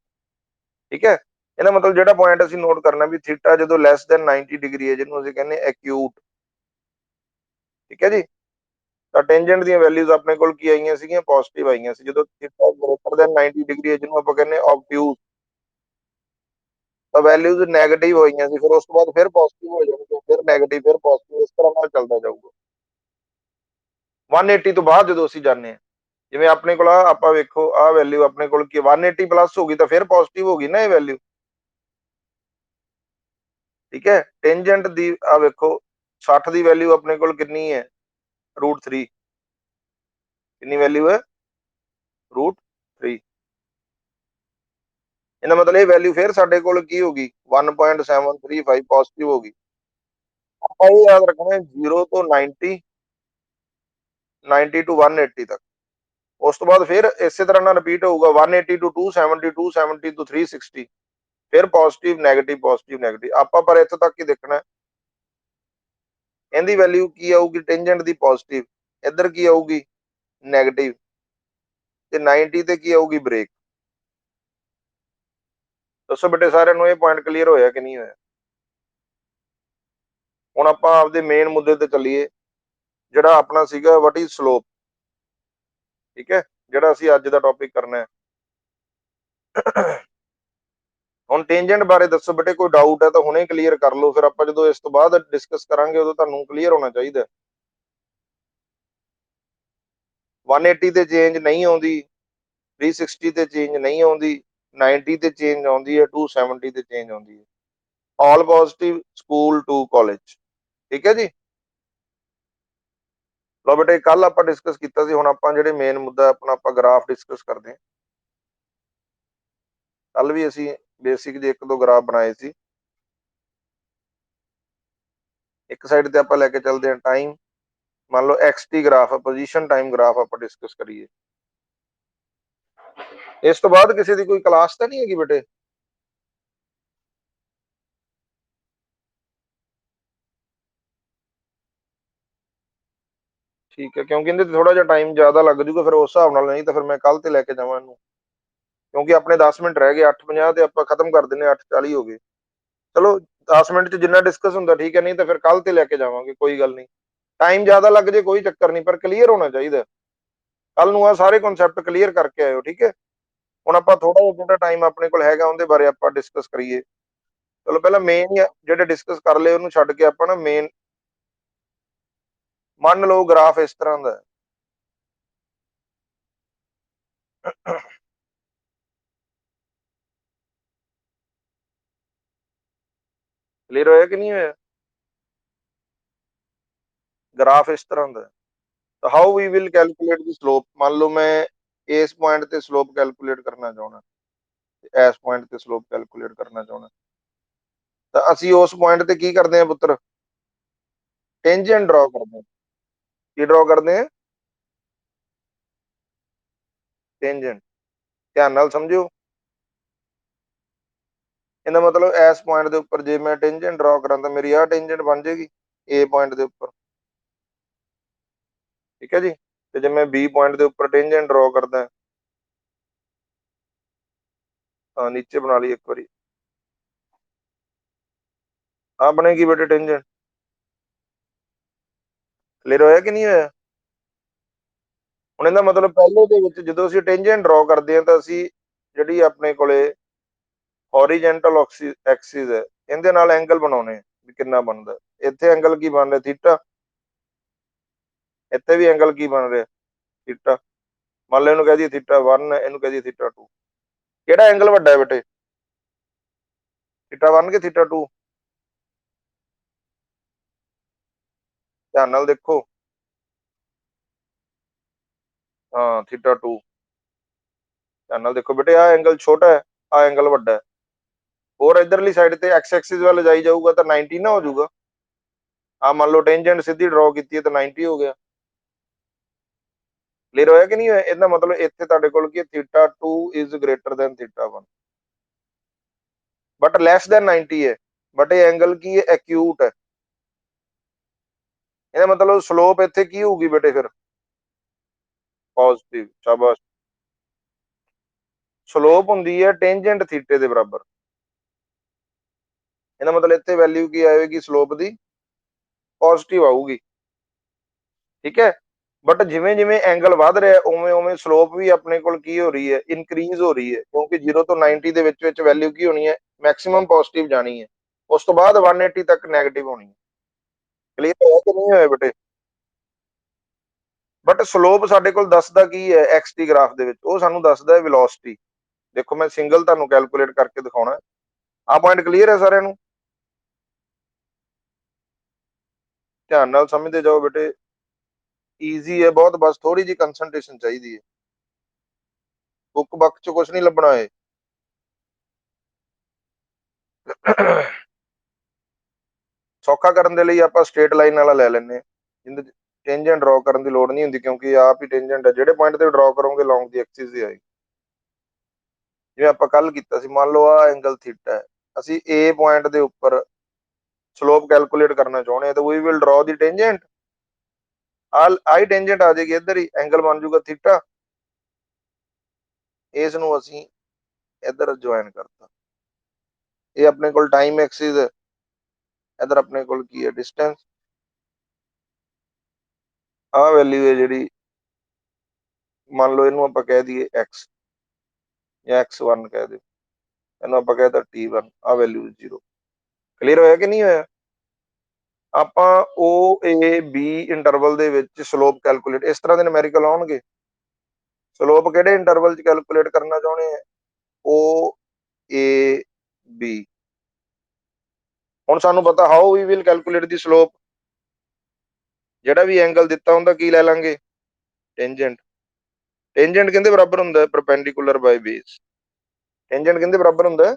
ਠੀਕ ਹੈ, ਇਹਦਾ ਮਤਲਬ ਜਿਹੜਾ ਪੁਆਇੰਟ ਅਸੀਂ ਨੋਟ ਕਰਨਾ ਵੀ ਥੀਟਾ ਜਦੋਂ ਲੈਸ ਦੈਨ 90 ਡਿਗਰੀ ਹੈ, ਜਿਹਨੂੰ ਅਸੀਂ ਕਹਿੰਦੇ ਐਕਿਊਟ। ਠੀਕ ਹੈ ਜੀ, ਤਾਂ टेंजेंट ਦੀਆਂ ਵੈਲਿਊਜ਼ ਆਪਣੇ ਕੋਲ ਕੀ ਆਈਆਂ ਸੀਗੀਆਂ, ਪੋਜ਼ਿਟਿਵ ਆਈਆਂ ਸੀ। ਜਦੋਂ ਥੀਟਾ ਗ੍ਰੇਟਰ ਦੈਨ 90 ਡਿਗਰੀ ਹੈ, ਜਿਹਨੂੰ ਆਪਾਂ ਕਹਿੰਦੇ ਆਬਟਿਊਜ਼, ਤਾਂ ਵੈਲਿਊਜ਼ ਨੈਗੇਟਿਵ ਹੋਈਆਂ ਸੀ, ਫਿਰ ਉਸ ਤੋਂ ਬਾਅਦ ਫਿਰ ਪੋਜ਼ਿਟਿਵ ਹੋ ਜਾਣਗੇ, ਫਿਰ ਨੈਗੇਟਿਵ, ਫਿਰ ਪੋਜ਼ਿਟਿਵ, ਇਸ ਤਰ੍ਹਾਂ ਨਾਲ ਚੱਲਦਾ ਜਾਊਗਾ। 180 ਤੋਂ ਬਾਅਦ ਜਦੋਂ ਅਸੀਂ ਜਾਂਦੇ ਹਾਂ, ਜਿਵੇਂ ਆਪਣੇ ਕੋਲ ਆਪਾਂ ਵੇਖੋ ਆਹ ਵੈਲਿਊ ਆਪਣੇ ਕੋਲ ਕੀ 180 ਪਲੱਸ ਹੋ ਗਈ ਤਾਂ ਫਿਰ ਪੋਜ਼ਿਟਿਵ ਹੋ ਗਈ ਨਾ ਇਹ ਵੈਲਿਊ। ਠੀਕ ਹੈ, टेंजेंट ਦੀ ਆ ਵੇਖੋ 60 ਦੀ ਵੈਲਿਊ ਆਪਣੇ ਕੋਲ ਕਿੰਨੀ ਹੈ, √3, ਕਿੰਨੀ ਵੈਲਿਊ ਹੈ, √3। ਇਹਦਾ ਮਤਲਬ ਇਹ ਵੈਲਿਊ ਫਿਰ ਸਾਡੇ ਕੋਲ ਕੀ ਹੋ ਗਈ, 1.735 ਪੋਜ਼ਿਟਿਵ ਹੋ ਗਈ। ਆਪਾਂ ਇਹ ਯਾਦ ਰੱਖਣਾ 0 ਤੋਂ 90, 90 ਟੂ 180 ਤੱਕ। ਉਸ ਤੋਂ ਬਾਅਦ ਫਿਰ ਇਸੇ ਤਰ੍ਹਾਂ ਨਾਲ ਰਿਪੀਟ ਹੋਊਗਾ 180 ਟੂ 270, 270 ਟੂ 360, ਫਿਰ ਪੋਜ਼ਿਟਿਵ ਨੈਗੇਟਿਵ, ਪੋਜ਼ਿਟਿਵ ਨੈਗੇਟਿਵ। ਆਪਾਂ ਪਰ ਇੱਥੇ ਤੱਕ ਹੀ ਦੇਖਣਾ, ਇਹਦੀ ਵੈਲਿਊ ਕੀ ਆਊਗੀ टेंजेंट ਦੀ ਪੋਜ਼ਿਟਿਵ, ਇੱਧਰ ਕੀ ਆਊਗੀ ਨੈਗੇਟਿਵ, ਤੇ 90 ਤੇ ਕੀ ਆਊਗੀ ਬ੍ਰੇਕ। ਦੱਸੋ ਬੇਟੇ ਸਾਰਿਆਂ ਨੂੰ ਇਹ ਪੁਆਇੰਟ ਕਲੀਅਰ ਹੋਇਆ ਕਿ ਨਹੀਂ ਹੋਇਆ? ਹੁਣ ਆਪਾਂ ਆਪਦੇ ਮੇਨ ਮੁੱਦੇ ਤੇ ਚੱਲੀਏ, ਜਿਹੜਾ ਆਪਣਾ ਸੀਗਾ ਵਾਟ ਇਜ਼ ਸਲੋਪ। ਠੀਕ ਹੈ, ਜਿਹੜਾ ਅਸੀਂ ਅੱਜ ਦਾ ਟੌਪਿਕ ਕਰਨਾ ਹੈ। ਹੁਣ टेंजेंट ਬਾਰੇ ਦੱਸੋ ਬੇਟੇ, ਕੋਈ ਡਾਊਟ ਹੈ ਤਾਂ ਹੁਣੇ ਕਲੀਅਰ ਕਰ ਲਓ, ਫਿਰ ਆਪਾਂ ਜਦੋਂ ਇਸ ਤੋਂ ਬਾਅਦ ਡਿਸਕਸ ਕਰਾਂਗੇ ਉਦੋਂ ਤੁਹਾਨੂੰ ਕਲੀਅਰ ਹੋਣਾ ਚਾਹੀਦਾ। 180 ਤੇ ਚੇਂਜ ਨਹੀਂ ਆਉਂਦੀ, 360 ਤੇ ਚੇਂਜ ਨਹੀਂ ਆਉਂਦੀ, 90 ਤੇ ਚੇਂਜ ਆਉਂਦੀ ਹੈ, 270 ਤੇ ਚੇਂਜ ਆਉਂਦੀ ਹੈ। ਆਲ ਪੋਜ਼ਿਟਿਵ ਸਕੂਲ ਟੂ ਕਾਲਜ। ਠੀਕ ਹੈ ਜੀ, ਲੋ ਬੇਟੇ ਕੱਲ ਆਪਾਂ ਡਿਸਕਸ ਕੀਤਾ ਸੀ, ਹੁਣ ਆਪਾਂ ਜਿਹੜੇ ਮੇਨ ਮੁੱਦਾ ਆਪਣਾ ਆਪਾਂ ਗ੍ਰਾਫ ਡਿਸਕਸ ਕਰਦੇ ਹਾਂ। ਕੱਲ ਵੀ ਅਸੀਂ ਬੇਸਿਕ ਦੇ 1-2 ਗ੍ਰਾਫ ਬਣਾਏ ਸੀ। ਇੱਕ ਸਾਈਡ ਤੇ ਆਪਾਂ ਲੈ ਕੇ ਚੱਲਦੇ ਹਾਂ ਟਾਈਮ, ਮੰਨ ਲਓ XT ਗ੍ਰਾਫ ਆ, ਪੋਜੀਸ਼ਨ ਟਾਈਮ ਗ੍ਰਾਫ ਆਪਾਂ ਡਿਸਕਸ ਕਰੀਏ। ਇਸ ਤੋਂ ਬਾਅਦ ਕਿਸੇ ਦੀ ਕੋਈ ਕਲਾਸ ਤਾਂ ਨਹੀਂ ਹੈਗੀ ਬੇਟੇ? ਠੀਕ ਹੈ, ਕਿਉਂਕਿ ਇਹਦੇ ਤੇ ਥੋੜਾ ਜਿਹਾ ਟਾਈਮ ਜ਼ਿਆਦਾ ਲੱਗ ਜੂਗਾ, ਫਿਰ ਉਸ ਹਿਸਾਬ ਨਾਲ, ਨਹੀਂ ਤਾਂ ਫਿਰ ਮੈਂ ਕੱਲ ਤੇ ਲੈ ਕੇ ਜਾਵਾਂ ਇਹਨੂੰ, ਕਿਉਂਕਿ ਆਪਣੇ 10 ਮਿੰਟ ਰਹਿ ਗਏ, 8:50 ਤੇ ਆਪਾਂ ਖਤਮ ਕਰ ਦਿੰਦੇ, 8:40 ਹੋ ਗਏ। ਚਲੋ 10 ਮਿੰਟ ਚ ਜਿੰਨਾ ਡਿਸਕਸ ਹੁੰਦਾ ਠੀਕ ਹੈ, ਨਹੀਂ ਤਾਂ ਫਿਰ ਕੱਲ ਤੇ ਲੈ ਕੇ ਜਾਵਾਂਗੇ, ਕੋਈ ਗੱਲ ਨਹੀਂ। ਟਾਈਮ ਜ਼ਿਆਦਾ ਲੱਗ ਜੇ ਕੋਈ ਚੱਕਰ ਨਹੀਂ, ਪਰ ਕਲੀਅਰ ਹੋਣਾ ਚਾਹੀਦਾ। ਕੱਲ ਨੂੰ ਆ ਸਾਰੇ ਕਨਸੈਪਟ ਕਲੀਅਰ ਕਰਕੇ ਆਇਓ। ਠੀਕ ਹੈ, ਹੁਣ ਆਪਾਂ ਥੋੜਾ ਜਿਹਾ ਜਿਹੜਾ ਟਾਈਮ ਆਪਣੇ ਕੋਲ ਹੈਗਾ ਉਹਦੇ ਬਾਰੇ ਆਪਾਂ ਡਿਸਕਸ ਕਰੀਏ। ਚਲੋ ਪਹਿਲਾਂ ਮੇਨ ਜਿਹੜੇ ਡਿਸਕਸ ਕਰ ਲਏ ਉਹਨੂੰ ਛੱਡ ਕੇ ਆਪਾਂ ਨਾ ਮੇਨ, ਮੰਨ ਲਓ ਗ੍ਰਾਫ ਇਸ ਤਰ੍ਹਾਂ ਦਾ ਕਲੀਅਰ ਹੋਇਆ ਕਿ ਨਹੀਂ ਹੋਇਆ? ਗ੍ਰਾਫ ਇਸ ਤਰ੍ਹਾਂ ਦਾ, ਤਾਂ how we will calculate the slope. ਮੰਨ ਲਓ ਮੈਂ ਇਸ ਪੁਆਇੰਟ ਤੇ ਸਲੋਪ ਕੈਲਕੂਲੇਟ ਕਰਨਾ ਚਾਹੁੰਦਾ, ਇਸ ਪੁਆਇੰਟ ਤੇ ਸਲੋਪ ਕੈਲਕੂਲੇਟ ਕਰਨਾ ਚਾਹੁੰਦਾ, ਤਾਂ ਅਸੀਂ ਉਸ ਪੁਆਇੰਟ ਤੇ ਕੀ ਕਰਦੇ ਹਾਂ ਪੁੱਤਰ? टेंजेंट ਡਰਾ ਕਰਦੇ ਹਾਂ। ਕੀ ਡਰਾ ਕਰਦੇ ਹਾਂ? ਟੈਂਜੈਂਟ, ਧਿਆਨ ਨਾਲ ਸਮਝਿਓ। ਇਹਦਾ ਮਤਲਬ ਇਸ ਪੁਆਇੰਟ ਦੇ ਉੱਪਰ ਜੇ ਮੈਂ ਟੈਂਜੈਂਟ ਡਰਾ ਕਰਾਂ ਤਾਂ ਮੇਰੀ ਆਹ ਟੈਂਜੈਂਟ ਬਣ ਜਾਏਗੀ ਏ ਪੁਆਇੰਟ ਦੇ ਉੱਪਰ, ਠੀਕ ਹੈ ਜੀ। ਤੇ ਜੇ ਮੈਂ ਬੀ ਪੁਆਇੰਟ ਦੇ ਉੱਪਰ ਟੈਂਜੈਂਟ ਡਰਾ ਕਰਦਾ, ਹਾਂ ਨੀਚੇ ਬਣਾ ਲਈ ਇੱਕ ਵਾਰੀ, ਆ ਬਣੇਗੀ ਬੇਟੇ ਟੈਂਜੈਂਟ। ਕਲੀਅਰ ਹੋਇਆ ਕਿ ਨਹੀਂ ਹੋਇਆ? ਹੁਣ ਇਹਦਾ ਮਤਲਬ ਪਹਿਲੇ ਦੇ ਵਿੱਚ ਜਦੋਂ ਅਸੀਂ ਟੈਂਜੈਂਟ ਡਰਾ ਕਰਦੇ ਹਾਂ ਤਾਂ ਅਸੀਂ ਜਿਹੜੀ ਆਪਣੇ ਕੋਲੇ ਹੌਰੀਜੈਂਟਲ ਐਕਸਿਸ ਹੈ ਇਹਦੇ ਨਾਲ ਐਂਗਲ ਬਣਾਉਣੇ ਵੀ ਕਿੰਨਾ ਬਣਦਾ। ਇੱਥੇ ਐਂਗਲ ਕੀ ਬਣ ਰਿਹਾ? ਥੀਟਾ। ਇੱਥੇ ਵੀ ਐਂਗਲ ਕੀ ਬਣ ਰਿਹਾ? ਥੀਟਾ। ਮੰਨ ਲਓ ਇਹਨੂੰ ਕਹਿ ਦਈਏ ਥੀਟਾ 1 ਹੈ, ਇਹਨੂੰ ਕਹਿ ਦਈਏ ਥੀਟਾ 2। ਕਿਹੜਾ ਐਂਗਲ ਵੱਡਾ ਹੈ ਬੇਟੇ? ਥੀਟਾ 1 ਕਿ ਥੀਟਾ 2? ਧਿਆਨ ਨਾਲ ਦੇਖੋ। ਹਾਂ ਥੀਟਾ 2। ਧਿਆਨ ਨਾਲ ਦੇਖੋ ਬੇਟੇ, ਆਹ ਐਂਗਲ ਛੋਟਾ ਹੈ, ਆਹ ਐਂਗਲ ਵੱਡਾ ਹੈ। ਹੋਰ ਇਧਰਲੀ ਸਾਈਡ ਤੇ ਐਕਸ ਐਕਸਿਸ ਵੱਲ ਜਾਈ ਜਾਊਗਾ ਤਾਂ 90 ਨਾ ਹੋ ਜਾਊਗਾ। ਆ ਮੰਨ ਲਓ ਟੈਂਜੈਂਟ ਸਿੱਧੀ ਡਰਾ ਕੀਤੀ ਹੈ ਤਾਂ 90 ਹੋ ਗਿਆ। ਕਲੀਅਰ ਹੋਇਆ ਕਿ ਨਹੀਂ ਹੋਇਆ? ਇਹਦਾ ਮਤਲਬ ਇੱਥੇ ਤੁਹਾਡੇ ਕੋਲ ਕੀ theta 2 is greater than theta 1 but less than 90 ਹੈ। ਬਟ ਇਹ ਐਂਗਲ ਕੀ ਹੈ? ਐਕਿਊਟ ਹੈ। ਇਹਦਾ ਮਤਲਬ ਸਲੋਪ ਇੱਥੇ ਕੀ ਹੋਊਗੀ ਬੇਟੇ ਫਿਰ? ਪੋਜ਼ਿਟਿਵ। ਸ਼ਾਬਾਸ਼। ਸਲੋਪ ਹੁੰਦੀ ਹੈ ਟੈਂਜੈਂਟ ਥੀਟੇ ਦੇ ਬਰਾਬਰ। ਇਹਦਾ ਮਤਲਬ ਇੱਥੇ ਵੈਲਿਊ ਕੀ ਆਏਗੀ ਸਲੋਪ ਦੀ? ਪੋਜ਼ਿਟਿਵ ਆਊਗੀ, ਠੀਕ ਹੈ। ਬਟ ਜਿਵੇਂ ਜਿਵੇਂ ਐਂਗਲ ਵੱਧ ਰਿਹਾ ਉਵੇਂ ਉਵੇਂ ਸਲੋਪ ਵੀ ਆਪਣੇ ਕੋਲ ਕੀ ਹੋ ਰਹੀ ਹੈ? ਇਨਕਰੀਜ਼ ਹੋ ਰਹੀ ਹੈ, ਕਿਉਂਕਿ 0 ਤੋਂ 90 ਦੇ ਵਿੱਚ ਵੈਲਿਊ ਕੀ ਹੋਣੀ ਹੈ? ਮੈਕਸਿਮਮ ਪੋਜ਼ਿਟਿਵ ਜਾਣੀ ਹੈ, ਉਸ ਤੋਂ ਬਾਅਦ 180 ਤੱਕ ਨੈਗੇਟਿਵ ਹੋਣੀ ਹੈ। ਕਲੀਅਰ ਹੋਇਆ ਕਿ ਨਹੀਂ ਹੋਇਆ ਬੇਟੇ? ਬਟ ਸਲੋਪ ਸਾਡੇ ਕੋਲ ਦੱਸਦਾ ਕੀ ਹੈ ਐਕਸ ਟੀ ਗ੍ਰਾਫ ਦੇ ਵਿੱਚ? ਉਹ ਸਾਨੂੰ ਦੱਸਦਾ ਹੈ ਵੈਲੋਸਿਟੀ। ਦੇਖੋ ਮੈਂ ਸਿੰਗਲ ਤੁਹਾਨੂੰ ਕੈਲਕੂਲੇਟ ਕਰਕੇ ਦਿਖਾਉਣਾ। ਆਹ ਪੁਆਇੰਟ ਕਲੀਅਰ ਹੈ ਸਾਰਿਆਂ ਨੂੰ? ਧਿਆਨ ਨਾਲ ਸਮਝਦੇ ਜਾਓ ਬੇਟੇ, ਈਜ਼ੀ ਹੈ ਬਹੁਤ, ਬਸ ਥੋੜੀ ਜਿਹੀ ਕੰਸੈਂਟ੍ਰੇਸ਼ਨ ਚਾਹੀਦੀ ਹੈ। ਬੁੱਕ ਬੱਕ ਚ ਕੁਝ ਨਹੀਂ ਲੱਭਣਾ ਹੈ। ਸੌਖਾ ਕਰਨ ਦੇ ਲਈ ਆਪਾਂ ਸਟ੍ਰੇਟ ਲਾਈਨ ਵਾਲਾ ਲੈ ਲੈਂਦੇ, ਜਿੰਦੇ ਟੈਂਜੈਂਟ ਡਰਾ ਕਰਨ ਦੀ ਲੋੜ ਨਹੀਂ ਹੁੰਦੀ, ਕਿਉਂਕਿ ਆਪ ਹੀ ਟੈਂਜੈਂਟ ਹੈ। ਜਿਹੜੇ ਪੁਆਇੰਟ ਤੇ ਡਰਾ ਕਰੋਗੇ ਲੌਂਗ ਦੀ ਐਕਸਿਸ ਹੀ ਆਏਗੀ। ਜਿਵੇਂ ਆਪਾਂ ਕੱਲ ਕੀਤਾ ਸੀ, ਮੰਨ ਲਓ ਆ ਐਂਗਲ ਥੀਟਾ ਹੈ, ਅਸੀਂ ਏ ਪੁਆਇੰਟ ਦੇ ਉੱਪਰ ਸਲੋਪ ਕੈਲਕੂਲੇਟ ਕਰਨਾ ਚਾਹੁੰਦੇ ਹਾਂ ਤਾਂ ਵੀ ਵਿਲ ਡਰਾ ਦੀ ਟੈਂਜੈਂਟ। ਆਈ ਟੈਂਜੈਂਟ ਆ ਜਾਏਗੀ ਇੱਧਰ ਹੀ, ਐਂਗਲ ਬਣ ਜਾਊਗਾ ਥੀਟਾ। ਇਸ ਨੂੰ ਅਸੀਂ ਇੱਧਰ ਜੁਆਇਨ ਕਰਤਾ। ਇਹ ਆਪਣੇ ਕੋਲ ਟਾਈਮ ਐਕਸਿਸ ਹੈ, ਇੱਧਰ ਆਪਣੇ ਕੋਲ ਕੀ ਹੈ? ਡਿਸਟੈਂਸ। ਆਹ ਵੈਲਿਊ ਹੈ ਜਿਹੜੀ, ਮੰਨ ਲਓ ਇਹਨੂੰ ਆਪਾਂ ਕਹਿ ਦਈਏ x ਜਾਂ x1 ਕਹਿ ਦਿਓ, ਇਹਨੂੰ ਆਪਾਂ ਕਹਿ ਤਾ t1, ਆਹ ਵੈਲਿਊ 0। ਕਲੀਅਰ ਹੋਇਆ ਕਿ ਨਹੀਂ ਹੋਇਆ? ਆਪਾਂ O A B ਇੰਟਰਵਲ ਦੇ ਵਿੱਚ ਸਲੋਪ ਕੈਲਕੂਲੇਟ ਇਸ ਤਰ੍ਹਾਂ ਦੇ ਨਿਊਮੈਰੀਕਲ ਆਉਣਗੇ। ਸਲੋਪ ਕਿਹੜੇ ਇੰਟਰਵਲ 'ਚ ਕੈਲਕੂਲੇਟ ਕਰਨਾ ਚਾਹੁੰਦੇ ਆ? O A B। ਹੁਣ ਸਾਨੂੰ ਪਤਾ how we will calculate the slope. ਜਿਹੜਾ ਵੀ ਐਂਗਲ ਦਿੱਤਾ ਹੁੰਦਾ ਕੀ ਲੈ ਲਾਂਗੇ? ਟੈਂਜੈਂਟ। ਟੈਂਜੈਂਟ ਕਿੰਦੇ ਬਰਾਬਰ ਹੁੰਦਾ? ਪਰਪੈਂਡੀਕੂਲਰ ਬਾਈ ਬੇਸ। ਟੈਂਜੈਂਟ ਕਿੰਦੇ ਬਰਾਬਰ ਹੁੰਦਾ?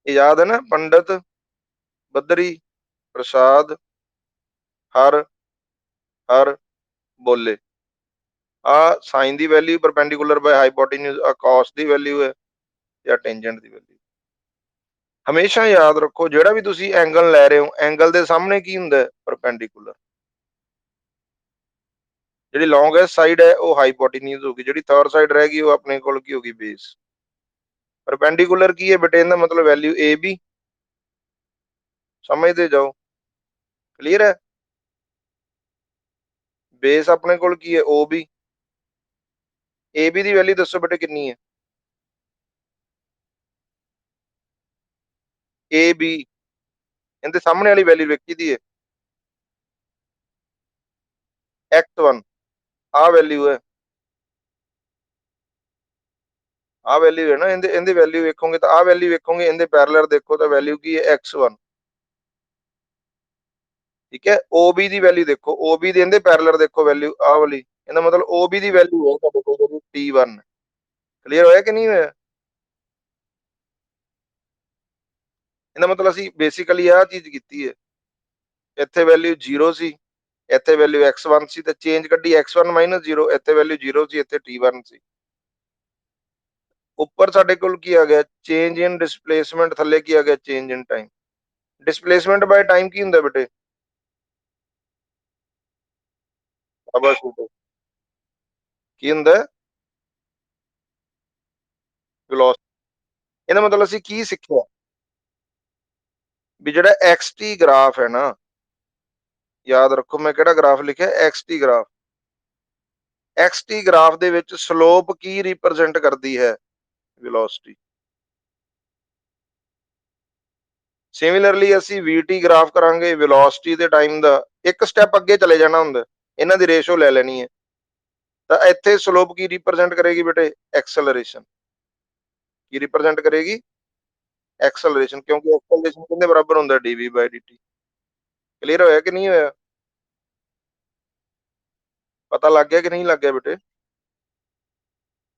ਇਹ ਯਾਦ ਹੈ ਨਾ? ਪੰਡਤ, ਬੱਦਰੀ, ਪ੍ਰਸਾਦ, ਹਰ, ਹਰ, ਬੋਲੇ। ਆ ਸਾਈਨ ਦੀ ਵੈਲਿਊ ਪਰਪੈਂਡੀਕੂਲਰ ਬਾਈ ਹਾਈਪੋਟੇਨਿਊਜ਼, ਆ ਕਾਸ ਦੀ ਵੈਲਿਊ ਹੈ ਜਾਂ ਟੈਂਜੈਂਟ ਦੀ ਵੈਲਿਊ। ਹਮੇਸ਼ਾ ਯਾਦ ਰੱਖੋ ਜਿਹੜਾ ਵੀ ਤੁਸੀਂ ਐਂਗਲ ਲੈ ਰਹੇ ਹੋ, ਐਂਗਲ ਦੇ ਸਾਹਮਣੇ ਕੀ ਹੁੰਦਾ? ਪਰਪੈਂਡੀਕੂਲਰ। ਜਿਹੜੀ ਲੌਂਗੈਸਟ ਸਾਈਡ ਹੈ ਉਹ ਹਾਈਪੋਟੇਨਿਊਜ਼ ਹੋਗੀ, ਜਿਹੜੀ ਥਰਡ ਸਾਈਡ ਰਹਿ ਗਈ ਉਹ ਆਪਣੇ ਕੋਲ ਕੀ ਹੋਗੀ? ਬੇਸ। ਪਰਪੈਂਡੀਕੂਲਰ ਕੀ ਹੈ ਬੇਟੇ? ਇਹਦਾ ਮਤਲਬ ਵੈਲਿਊ ਏ ਬੀ। ਸਮਝਦੇ ਜਾਓ। ਕਲੀਅਰ ਹੈ? ਬੇਸ ਆਪਣੇ ਕੋਲ ਕੀ ਹੈ? O B. A B the value ਦੱਸੋ ਬੇਟੇ ਕਿੰਨੀ ਹੈ? ਏ ਬੀ, ਇਹਦੇ ਸਾਹਮਣੇ ਵਾਲੀ ਵੈਲਿਊ ਵੇਖੀ ਦੀ ਹੈ x1, ਆਹ ਵੈਲਿਊ ਹੈ, ਆਹ ਵੈਲਿਊ ਹੈ ਨਾ। ਇਹਦੇ ਵੈਲਿਊ ਵੇਖੋਗੇ ਤਾਂ ਆਹ ਵੈਲਿਊ ਵੇਖੋਗੇ, ਇਹਦੇ ਪੈਰਲਲ ਦੇਖੋ ਤਾਂ ਵੈਲਿਊ ਕੀ ਹੈ? x1। ਠੀਕ ਹੈ। OB ਦੀ ਵੈਲਿਊ ਦੇਖੋ, OB ਦੇ ਇਹਦੇ ਪੈਰਲਲ ਦੇਖੋ ਵੈਲਿਊ ਆਹ ਵਾਲੀ, ਇਹਦਾ ਮਤਲਬ OB ਦੀ ਵੈਲਿਊ ਹੈ ਤੁਹਾਡੇ ਕੋਲ T1। ਕਲੀਅਰ ਹੋਇਆ ਕਿ ਨਹੀਂ ਹੋਇਆ? ਇਹਦਾ ਮਤਲਬ ਅਸੀਂ ਬੇਸਿਕਲੀ ਆਹ ਚੀਜ਼ ਕੀਤੀ ਹੈ। ਇੱਥੇ ਵੈਲਿਊ 0 ਸੀ, ਇੱਥੇ ਵੈਲਿਊ x1 ਸੀ ਤੇ ਚੇਂਜ ਕੱਢੀ x1 0, ਇੱਥੇ ਵੈਲਿਊ 0 ਸੀ, ਇੱਥੇ t1 ਸੀ। ਉੱਪਰ ਸਾਡੇ ਕੋਲ ਕੀ ਆ ਗਿਆ, ਚੇਂਜ ਇਨ ਡਿਸਪਲੇਸਮੈਂਟ, ਥੱਲੇ ਕੀ ਆ ਗਿਆ, change in time. Displacement by time ਕੀ ਹੁੰਦਾ ਬੇਟੇ? ਬਸ ਕੀ ਹੁੰਦਾ, ਵੈਲੋਸਿਟੀ। ਇਹਦਾ ਮਤਲਬ ਅਸੀਂ ਕੀ ਸਿੱਖਿਆ ਵੀ ਜਿਹੜਾ xt ਗ੍ਰਾਫ ਹੈ ਨਾ, ਯਾਦ ਰੱਖੋ ਮੈਂ ਕਿਹੜਾ ਗ੍ਰਾਫ ਲਿਖਿਆ, xt ਗ੍ਰਾਫ। xt ਗ੍ਰਾਫ ਦੇ ਵਿੱਚ ਸਲੋਪ ਕੀ ਰਿਪਰੈਜ਼ੈਂਟ ਕਰਦੀ ਹੈ, ਵੈਲੋਸਿਟੀ। ਸਿਮਿਲਰਲੀ ਅਸੀਂ vt ਗ੍ਰਾਫ ਕਰਾਂਗੇ, ਵੈਲੋਸਿਟੀ ਤੇ ਟਾਈਮ ਦਾ ਇੱਕ ਸਟੈਪ ਅੱਗੇ ਚਲੇ ਜਾਣਾ ਹੁੰਦਾ, ਇਹਨਾਂ ਦੀ ਰੇਸ਼ੋ ਲੈ ਲੈਣੀ ਹੈ। ਤਾਂ ਇੱਥੇ ਸਲੋਪ ਕੀ ਰਿਪਰੈਜ਼ੈਂਟ ਕਰੇਗੀ ਬੇਟੇ, ਐਕਸਲਰੇਸ਼ਨ। ਕੀ ਰਿਪਰੈਜ਼ੈਂਟ ਕਰੇਗੀ, ਐਕਸਲਰੇਸ਼ਨ, ਕਿਉਂਕਿ ਐਕਸਲਰੇਸ਼ਨ ਕਿੰਨੇ ਬਰਾਬਰ ਹੁੰਦਾ, dv/dt। ਕਲੀਅਰ ਹੋਇਆ ਕਿ ਨਹੀਂ ਹੋਇਆ? ਪਤਾ ਲੱਗ ਗਿਆ ਕਿ ਨਹੀਂ ਲੱਗ ਗਿਆ ਬੇਟੇ?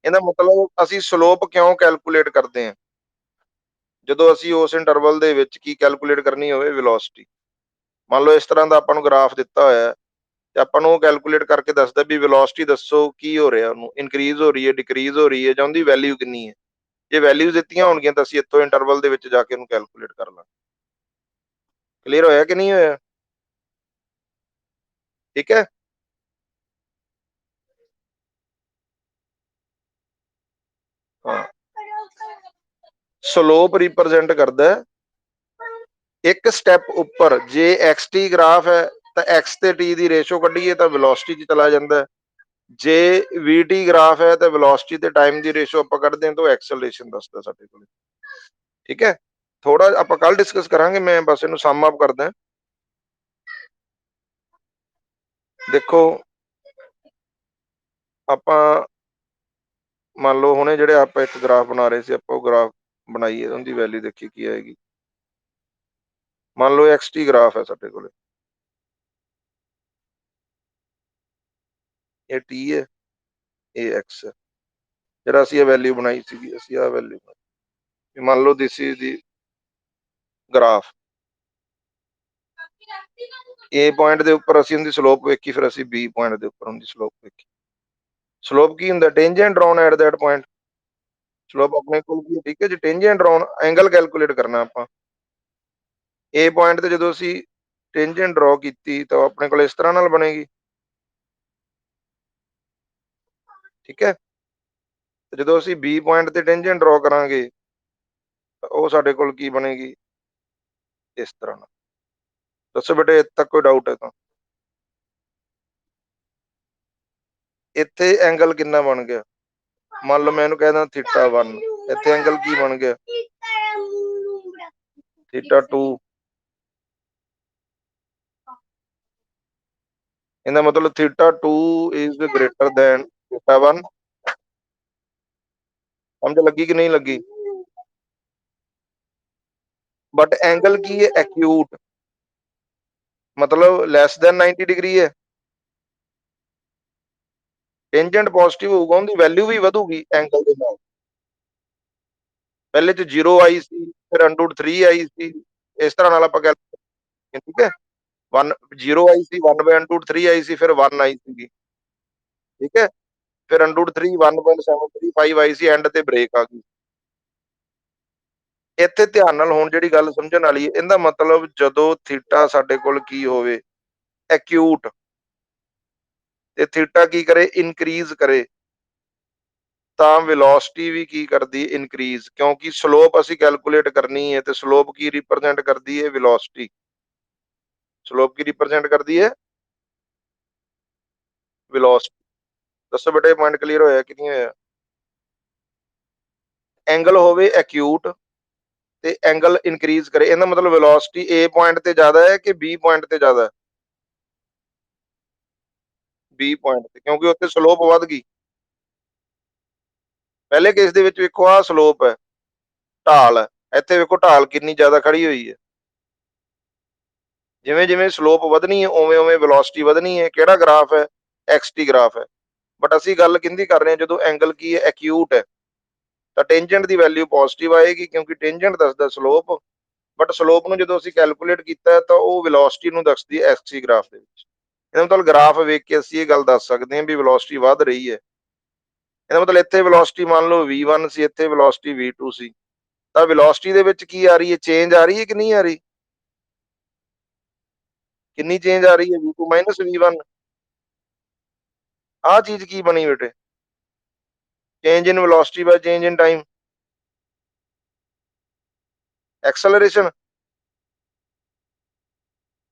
ਇਹਦਾ ਮਤਲਬ ਅਸੀਂ ਸਲੋਪ ਕਿਉਂ ਕੈਲਕੂਲੇਟ ਕਰਦੇ ਹਾਂ, ਜਦੋਂ ਅਸੀਂ ਉਸ ਇੰਟਰਵਲ ਦੇ ਵਿੱਚ ਕੀ ਕੈਲਕੂਲੇਟ ਕਰਨੀ ਹੋਵੇ, ਵੈਲੋਸਿਟੀ। ਮੰਨ ਲਓ ਇਸ ਤਰ੍ਹਾਂ ਦਾ ਆਪਾਂ ਨੂੰ ਗ੍ਰਾਫ ਦਿੱਤਾ ਹੋਇਆ ਤੇ ਆਪਾਂ ਨੂੰ ਉਹ ਕੈਲਕੂਲੇਟ ਕਰਕੇ ਦੱਸਦਾ ਵੀ ਵੈਲੋਸਿਟੀ ਦੱਸੋ ਕੀ ਹੋ ਰਿਹਾ, ਉਹਨੂੰ ਇਨਕਰੀਜ਼ ਹੋ ਰਹੀ ਹੈ, ਡਿਕਰੀਜ਼ ਹੋ ਰਹੀ ਹੈ, ਜਾਂ ਉਹਦੀ ਵੈਲਿਊ ਕਿੰਨੀ ਹੈ। ਜੇ ਵੈਲਿਊਜ਼ ਦਿੱਤੀਆਂ ਹੋਣਗੀਆਂ ਤਾਂ ਅਸੀਂ ਇੱਥੋਂ ਇੰਟਰਵਲ ਦੇ ਵਿੱਚ ਜਾ ਕੇ ਉਹਨੂੰ ਕੈਲਕੂਲੇਟ ਕਰ ਲਾਂਗੇ। ਕਲੀਅਰ ਹੋਇਆ ਕਿ ਨਹੀਂ ਹੋਇਆ? ਠੀਕ ਹੈ। ਹਾਂ, ਸਲੋਪ ਰਿਪਰੈਜ਼ੈਂਟ ਕਰਦਾ ਇੱਕ ਸਟੈਪ ਉੱਪਰ, ਜੇ xt ਗ੍ਰਾਫ ਹੈ ਤਾਂ x ਤੇ t ਦੀ ਰੇਸ਼ੋ ਕੱਢੀਏ ਤਾਂ ਵੈਲੋਸਿਟੀ 'ਚ ਚਲਾ ਜਾਂਦਾ। ਜੇ vt ਗ੍ਰਾਫ ਹੈ ਤਾਂ ਵੈਲੋਸਿਟੀ ਤੇ ਟਾਈਮ ਦੀ ਰੇਸ਼ੋ ਆਪਾਂ ਕੱਢਦੇ ਹਾਂ ਤਾਂ ਐਕਸਲਰੇਸ਼ਨ ਦੱਸਦਾ ਸਾਡੇ ਕੋਲ। ਠੀਕ ਹੈ, ਥੋੜਾ ਆਪਾਂ ਕੱਲ ਡਿਸਕਸ ਕਰਾਂਗੇ, ਮੈਂ ਬਸ ਇਹਨੂੰ ਸਮ ਅਪ ਕਰਦਾ। ਦੇਖੋ ਆਪਾਂ ਮੰਨ ਲਓ ਹੁਣੇ ਜਿਹੜੇ ਆਪਾਂ ਇੱਕ ਗ੍ਰਾਫ ਬਣਾ ਰਹੇ ਸੀ, ਆਪਾਂ ਉਹ ਗ੍ਰਾਫ ਬਣਾਈਏ, ਉਹਦੀ ਵੈਲਿਊ ਦੇਖੀ ਕੀ ਆਏਗੀ। ਮੰਨ ਲਓ xt ਗ੍ਰਾਫ ਹੈ ਸਾਡੇ ਕੋਲ, ਇਹ t ਹੈ, ਇਹ x ਹੈ। ਜਿਹੜਾ ਅਸੀਂ ਇਹ ਵੈਲਿਊ ਬਣਾਈ ਸੀਗੀ, ਅਸੀਂ ਆਹ ਵੈਲਿਊ ਮੰਨ ਲਓ this is the graph. A point ਦੇ ਉੱਪਰ ਅਸੀਂ ਉਹਦੀ ਸਲੋਪ ਵੇਖੀ, ਫਿਰ ਅਸੀਂ B ਪੁਆਇੰਟ ਦੇ ਉੱਪਰ ਉਹਦੀ ਸਲੋਪ ਵੇਖੀ। ਸਲੋਪ ਕੀ ਹੁੰਦਾ, tangent drown at that point. Slope ਆਪਣੇ ਕੋਲ ਕੀ ਹੈ, ਠੀਕ ਹੈ ਜੀ, ਟੈਂਜੈਂਟ ਡਰਾਉਨ, ਐਂਗਲ ਕੈਲਕੂਲੇਟ ਕਰਨਾ ਆਪਾਂ। A ਪੁਆਇੰਟ ਤੇ ਜਦੋਂ ਅਸੀਂ ਟੈਂਜੈਂਟ ਡਰਾ ਕੀਤੀ ਤਾਂ ਆਪਣੇ ਕੋਲ ਇਸ ਤਰ੍ਹਾਂ ਨਾਲ ਬਣੇਗੀ। ਠੀਕ ਹੈ, ਤੇ ਜਦੋਂ ਅਸੀਂ B ਪੁਆਇੰਟ ਤੇ ਟੈਂਜੈਂਟ ਡਰਾ ਕਰਾਂਗੇ ਤਾਂ ਉਹ ਸਾਡੇ ਕੋਲ ਕੀ ਬਣੇਗੀ, ਇਸ ਤਰ੍ਹਾਂ ਨਾਲ। ਦੱਸੋ ਬੇਟੇ, ਇੱਥੇ ਤੱਕ ਕੋਈ ਡਾਊਟ ਹੈ ਤਾਂ? ਇੱਥੇ ਐਂਗਲ ਕਿੰਨਾ ਬਣ ਗਿਆ, ਮੰਨ ਲਓ ਮੈਂ ਇਹਨੂੰ ਕਹਿੰਦਾ θ1, ਇੱਥੇ ਐਂਗਲ ਕੀ ਬਣ ਗਿਆ, θ2। ਇਹਦਾ ਮਤਲਬ θ2 ਇਜ਼ ਗ੍ਰੇਟਰ ਦੈਨ θ1। ਸਮਝ ਲੱਗੀ ਕਿ ਨਹੀਂ ਲੱਗੀ? ਬਟ ਐਂਗਲ ਕੀ ਹੈ, ਐਕਿਊਟ, ਮਤਲਬ ਲੈਸ ਦੈਨ 90 ਡਿਗਰੀ ਹੈ। ਟੈਂਜੈਂਟ ਪੋਜ਼ਿਟਿਵ ਹੋਊਗਾ, ਉਹਦੀ ਵੈਲਿਊ ਵੀ ਵਧੂਗੀ ਐਂਗਲ ਦੇ ਨਾਲ। ਪਹਿਲੇ ਚ 0 ਆਈ ਸੀ, ਫਿਰ √3 ਆਈ ਸੀ, ਇਸ ਤਰ੍ਹਾਂ ਨਾਲ ਆਪਾਂ ਕੈਲਕੂਲੇਟ। ਠੀਕ ਹੈ, 1 0 ਆਈ ਸੀ, 1/√3 ਆਈ ਸੀ, ਫਿਰ 1 ਆਈ ਸੀਗੀ। ਠੀਕ ਹੈ, ਫਿਰ √3 1.735 ਆਈ ਸੀ, ਐਂਡ ਤੇ ਬ੍ਰੇਕ ਆ ਗਈ। ਇੱਥੇ ਧਿਆਨ ਨਾਲ ਹੁਣ ਜਿਹੜੀ ਗੱਲ ਸਮਝਣ ਵਾਲੀ ਹੈ, ਇਹਦਾ ਮਤਲਬ ਜਦੋਂ ਥੀਟਾ ਸਾਡੇ ਕੋਲ ਕੀ ਹੋਵੇ, ਐਕਿਊਟ, ਤੇ ਥੀਟਾ ਕੀ ਕਰੇ, ਇਨਕਰੀਜ਼ ਕਰੇ, ਤਾਂ ਵੈਲੋਸਿਟੀ ਵੀ ਕੀ ਕਰਦੀ, ਇਨਕਰੀਜ਼। ਕਿਉਂਕਿ ਸਲੋਪ ਅਸੀਂ ਕੈਲਕੂਲੇਟ ਕਰਨੀ ਹੈ ਤੇ ਸਲੋਪ ਕੀ ਰਿਪਰੈਜ਼ੈਂਟ ਕਰਦੀ ਹੈ, ਵੈਲੋਸਿਟੀ। ਸਲੋਪ ਕੀ ਰਿਪਰੈਜ਼ੈਂਟ ਕਰਦੀ ਹੈ, ਵੈਲੋਸਿਟੀ। ਦੱਸੋ ਬੇਟਾ, ਇਹ ਪੁਆਇੰਟ ਕਲੀਅਰ ਹੋਇਆ ਕਿ ਨਹੀਂ ਹੋਇਆ? ਐਂਗਲ ਹੋਵੇ ਐਕਿਊਟ ਤੇ ਐਂਗਲ ਇਨਕਰੀਜ਼ ਕਰੇ, ਇਹਦਾ ਮਤਲਬ ਵੈਲੋਸਿਟੀ A ਪੁਆਇੰਟ ਤੇ ਜ਼ਿਆਦਾ ਹੈ ਕਿ B ਪੁਆਇੰਟ ਤੇ ਜ਼ਿਆਦਾ ਹੈ? B ਪੁਆਇੰਟ ਤੇ, ਕਿਉਂਕਿ ਉੱਥੇ ਸਲੋਪ ਵੱਧ ਗਈ। ਪਹਿਲੇ ਕੇਸ ਦੇ ਵਿੱਚ ਵੇਖੋ, ਆਹ ਸਲੋਪ ਹੈ, ਢਾਲ ਹੈ, ਇੱਥੇ ਵੇਖੋ ਢਾਲ ਕਿੰਨੀ ਜ਼ਿਆਦਾ ਖੜੀ ਹੋਈ ਹੈ। ਜਿਵੇਂ ਜਿਵੇਂ ਸਲੋਪ ਵਧਣੀ ਹੈ, ਉਵੇਂ ਉਵੇਂ ਵੈਲੋਸਿਟੀ ਵਧਣੀ ਹੈ। ਕਿਹੜਾ ਗ੍ਰਾਫ ਹੈ, xt ਗ੍ਰਾਫ ਹੈ। ਬਟ ਅਸੀਂ ਗੱਲ ਕਿੰਦੀ ਕਰ ਰਹੇ ਹਾਂ, ਜਦੋਂ ਐਂਗਲ ਕੀ ਹੈ, ਐਕਿਊਟ ਹੈ, ਤਾਂ ਟੈਂਜੈਂਟ ਦੀ ਵੈਲਿਊ ਪੋਜ਼ਿਟਿਵ ਆਏਗੀ, ਕਿਉਂਕਿ ਟੈਂਜੈਂਟ ਦੱਸਦਾ ਸਲੋਪ। ਬਟ ਸਲੋਪ ਨੂੰ ਜਦੋਂ ਅਸੀਂ ਕੈਲਕੂਲੇਟ ਕੀਤਾ ਤਾਂ ਉਹ ਵੈਲੋਸਿਟੀ ਨੂੰ ਦੱਸਦੀ ਹੈ xt ਗ੍ਰਾਫ ਦੇ ਵਿੱਚ। ਇਹਦਾ ਮਤਲਬ ਗ੍ਰਾਫ ਵੇਖ ਕੇ ਅਸੀਂ ਇਹ ਗੱਲ ਦੱਸ ਸਕਦੇ ਹਾਂ ਵੀ ਵੈਲੋਸਿਟੀ ਵੱਧ ਰਹੀ ਹੈ। ਇਹਦਾ ਮਤਲਬ ਇੱਥੇ ਵੈਲੋਸਿਟੀ ਮੰਨ ਲਓ v1 ਸੀ, ਇੱਥੇ ਵੈਲੋਸਿਟੀ v2 ਸੀ, ਤਾਂ ਵੈਲੋਸਿਟੀ ਦੇ ਵਿੱਚ ਕੀ ਆ ਰਹੀ ਹੈ, ਚੇਂਜ ਆ ਰਹੀ ਹੈ ਕਿ ਨਹੀਂ ਆ ਰਹੀ? ਕਿੰਨੀ ਚੇਂਜ ਆ ਰਹੀ ਹੈ, v2 ਮਾਈਨਸ v1। ਆਹ ਚੀਜ਼ ਕੀ ਬਣੀ ਬੇਟੇ? Change in velocity by change in time, acceleration.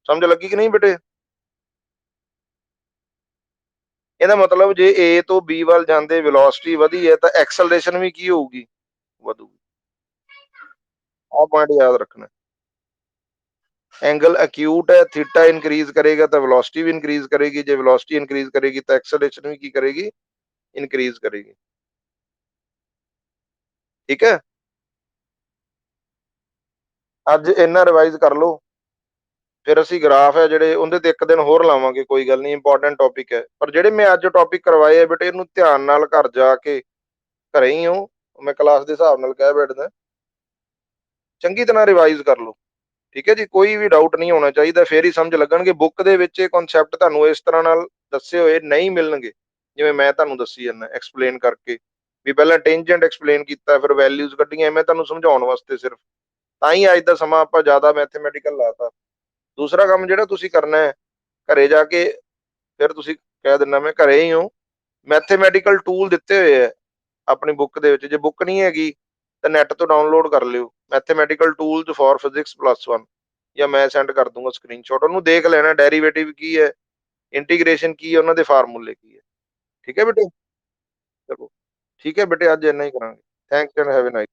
ਸਮਝ ਲੱਗੀ ਕਿ ਨਹੀਂ ਬੇਟੇ? ਇਹਦਾ ਮਤਲਬ ਜੇ A ਤੋਂ B ਵੱਲ ਜਾਂਦੇ ਵੈਲੋਸਿਟੀ ਵਧੀ ਹੈ ਤਾਂ ਐਕਸਲਰੇਸ਼ਨ ਵੀ ਕੀ ਹੋਊਗੀ, ਵਧੂਗੀ। ਆਹ ਪੁਆਇੰਟ ਯਾਦ ਰੱਖਣਾ। ਐਂਗਲ ਅਕਿਊਟ ਹੈ, ਥੀਟਾ ਇਨਕਰੀਜ਼ ਕਰੇਗਾ ਤਾਂ ਵੈਲੋਸਿਟੀ ਵੀ ਇਨਕਰੀਜ਼ ਕਰੇਗੀ, ਜੇ ਵੈਲੋਸਿਟੀ ਇਨਕਰੀਜ਼ ਕਰੇਗੀ ਤਾਂ ਐਕਸਲਰੇਸ਼ਨ ਵੀ ਕੀ ਕਰੇਗੀ, ਇਨਕਰੀਜ਼ ਕਰੇਗੀ। ਠੀਕ ਹੈ, ਅੱਜ ਇੰਨਾ ਰਿਵਾਈਜ਼ ਕਰ ਲਓ, ਫਿਰ ਅਸੀਂ ਗ੍ਰਾਫ ਹੈ ਜਿਹੜੇ ਉਹਦੇ ਤੇ ਇੱਕ ਦਿਨ ਹੋਰ ਲਾਵਾਂਗੇ, ਕੋਈ ਗੱਲ ਨਹੀਂ, ਇੰਪੋਰਟੈਂਟ ਟੌਪਿਕ ਹੈ। ਪਰ ਜਿਹੜੇ ਮੈਂ ਅੱਜ ਟੌਪਿਕ ਕਰਵਾਏ ਆ ਬੇਟੇ, ਇਹਨੂੰ ਧਿਆਨ ਨਾਲ ਘਰ ਜਾ ਕੇ, ਘਰੇ ਹੀ ਹੋ, ਮੈਂ ਕਲਾਸ ਦੇ ਹਿਸਾਬ ਨਾਲ ਕਹਿ ਬੈਠਦਾ, ਚੰਗੀ ਤਰ੍ਹਾਂ ਰਿਵਾਈਜ਼ ਕਰ ਲਓ। ਠੀਕ ਹੈ ਜੀ, ਕੋਈ ਵੀ ਡਾਊਟ ਨਹੀਂ ਹੋਣਾ ਚਾਹੀਦਾ, ਫੇਰ ਹੀ ਸਮਝ ਲੱਗਣਗੇ। ਬੁੱਕ ਦੇ ਵਿੱਚ ਇਹ ਕਨਸੈਪਟ ਤੁਹਾਨੂੰ ਇਸ ਤਰ੍ਹਾਂ ਨਾਲ ਦੱਸੇ ਹੋਏ ਨਹੀਂ ਮਿਲਣਗੇ, ਜਿਵੇਂ ਮੈਂ ਤੁਹਾਨੂੰ ਦੱਸੀ ਜਾਂਦਾ ਐਕਸਪਲੇਨ ਕਰਕੇ, ਵੀ ਪਹਿਲਾਂ ਟੈਂਜੈਂਟ ਐਕਸਪਲੇਨ ਕੀਤਾ, ਫਿਰ ਵੈਲਿਊਜ਼ ਕੱਢੀਆਂ, ਮੈਂ ਤੁਹਾਨੂੰ ਸਮਝਾਉਣ ਵਾਸਤੇ ਸਿਰਫ, ਤਾਂ ਹੀ ਅੱਜ ਦਾ ਸਮਾਂ ਆਪਾਂ ਜ਼ਿਆਦਾ ਮੈਥਮੈਟੀਕਲ ਲਾਤਾ। ਦੂਸਰਾ ਕੰਮ ਜਿਹੜਾ ਤੁਸੀਂ ਕਰਨਾ ਹੈ, ਘਰੇ ਜਾ ਕੇ, ਫਿਰ ਤੁਸੀਂ ਕਹਿ ਦਿੰਦਾ ਮੈਂ ਘਰੇ ਹੀ ਹੋ, ਮੈਥਮੈਟੀਕਲ ਟੂਲ ਦਿੱਤੇ ਹੋਏ ਹੈ ਆਪਣੀ ਬੁੱਕ ਦੇ ਵਿੱਚ, ਜੇ ਬੁੱਕ ਨਹੀਂ ਹੈਗੀ ਤਾਂ ਨੈਟ ਤੋਂ ਡਾਊਨਲੋਡ ਕਰ ਲਿਓ, ਮੈਥਮੈਟੀਕਲ ਟੂਲਸ ਫॉर ਫਿਜ਼ਿਕਸ +1, ਜਾਂ ਮੈਂ ਸੈਂਡ ਕਰ ਦੂੰਗਾ ਸਕਰੀਨਸ਼ਾਟ, ਉਹਨੂੰ ਦੇਖ ਲੈਣਾ, ਡੈਰੀਵੇਟਿਵ ਕੀ ਹੈ, ਇੰਟੀਗ੍ਰੇਸ਼ਨ ਕੀ ਹੈ, ਉਹਨਾਂ ਦੇ ਫਾਰਮੂਲੇ ਕੀ ਹੈ। ਠੀਕ ਹੈ ਬੇਟੇ, ਚਲੋ ਠੀਕ ਹੈ ਬੇਟੇ, ਅੱਜ ਇੰਨਾ ਹੀ ਕਰਾਂਗੇ। Thanks and have a nice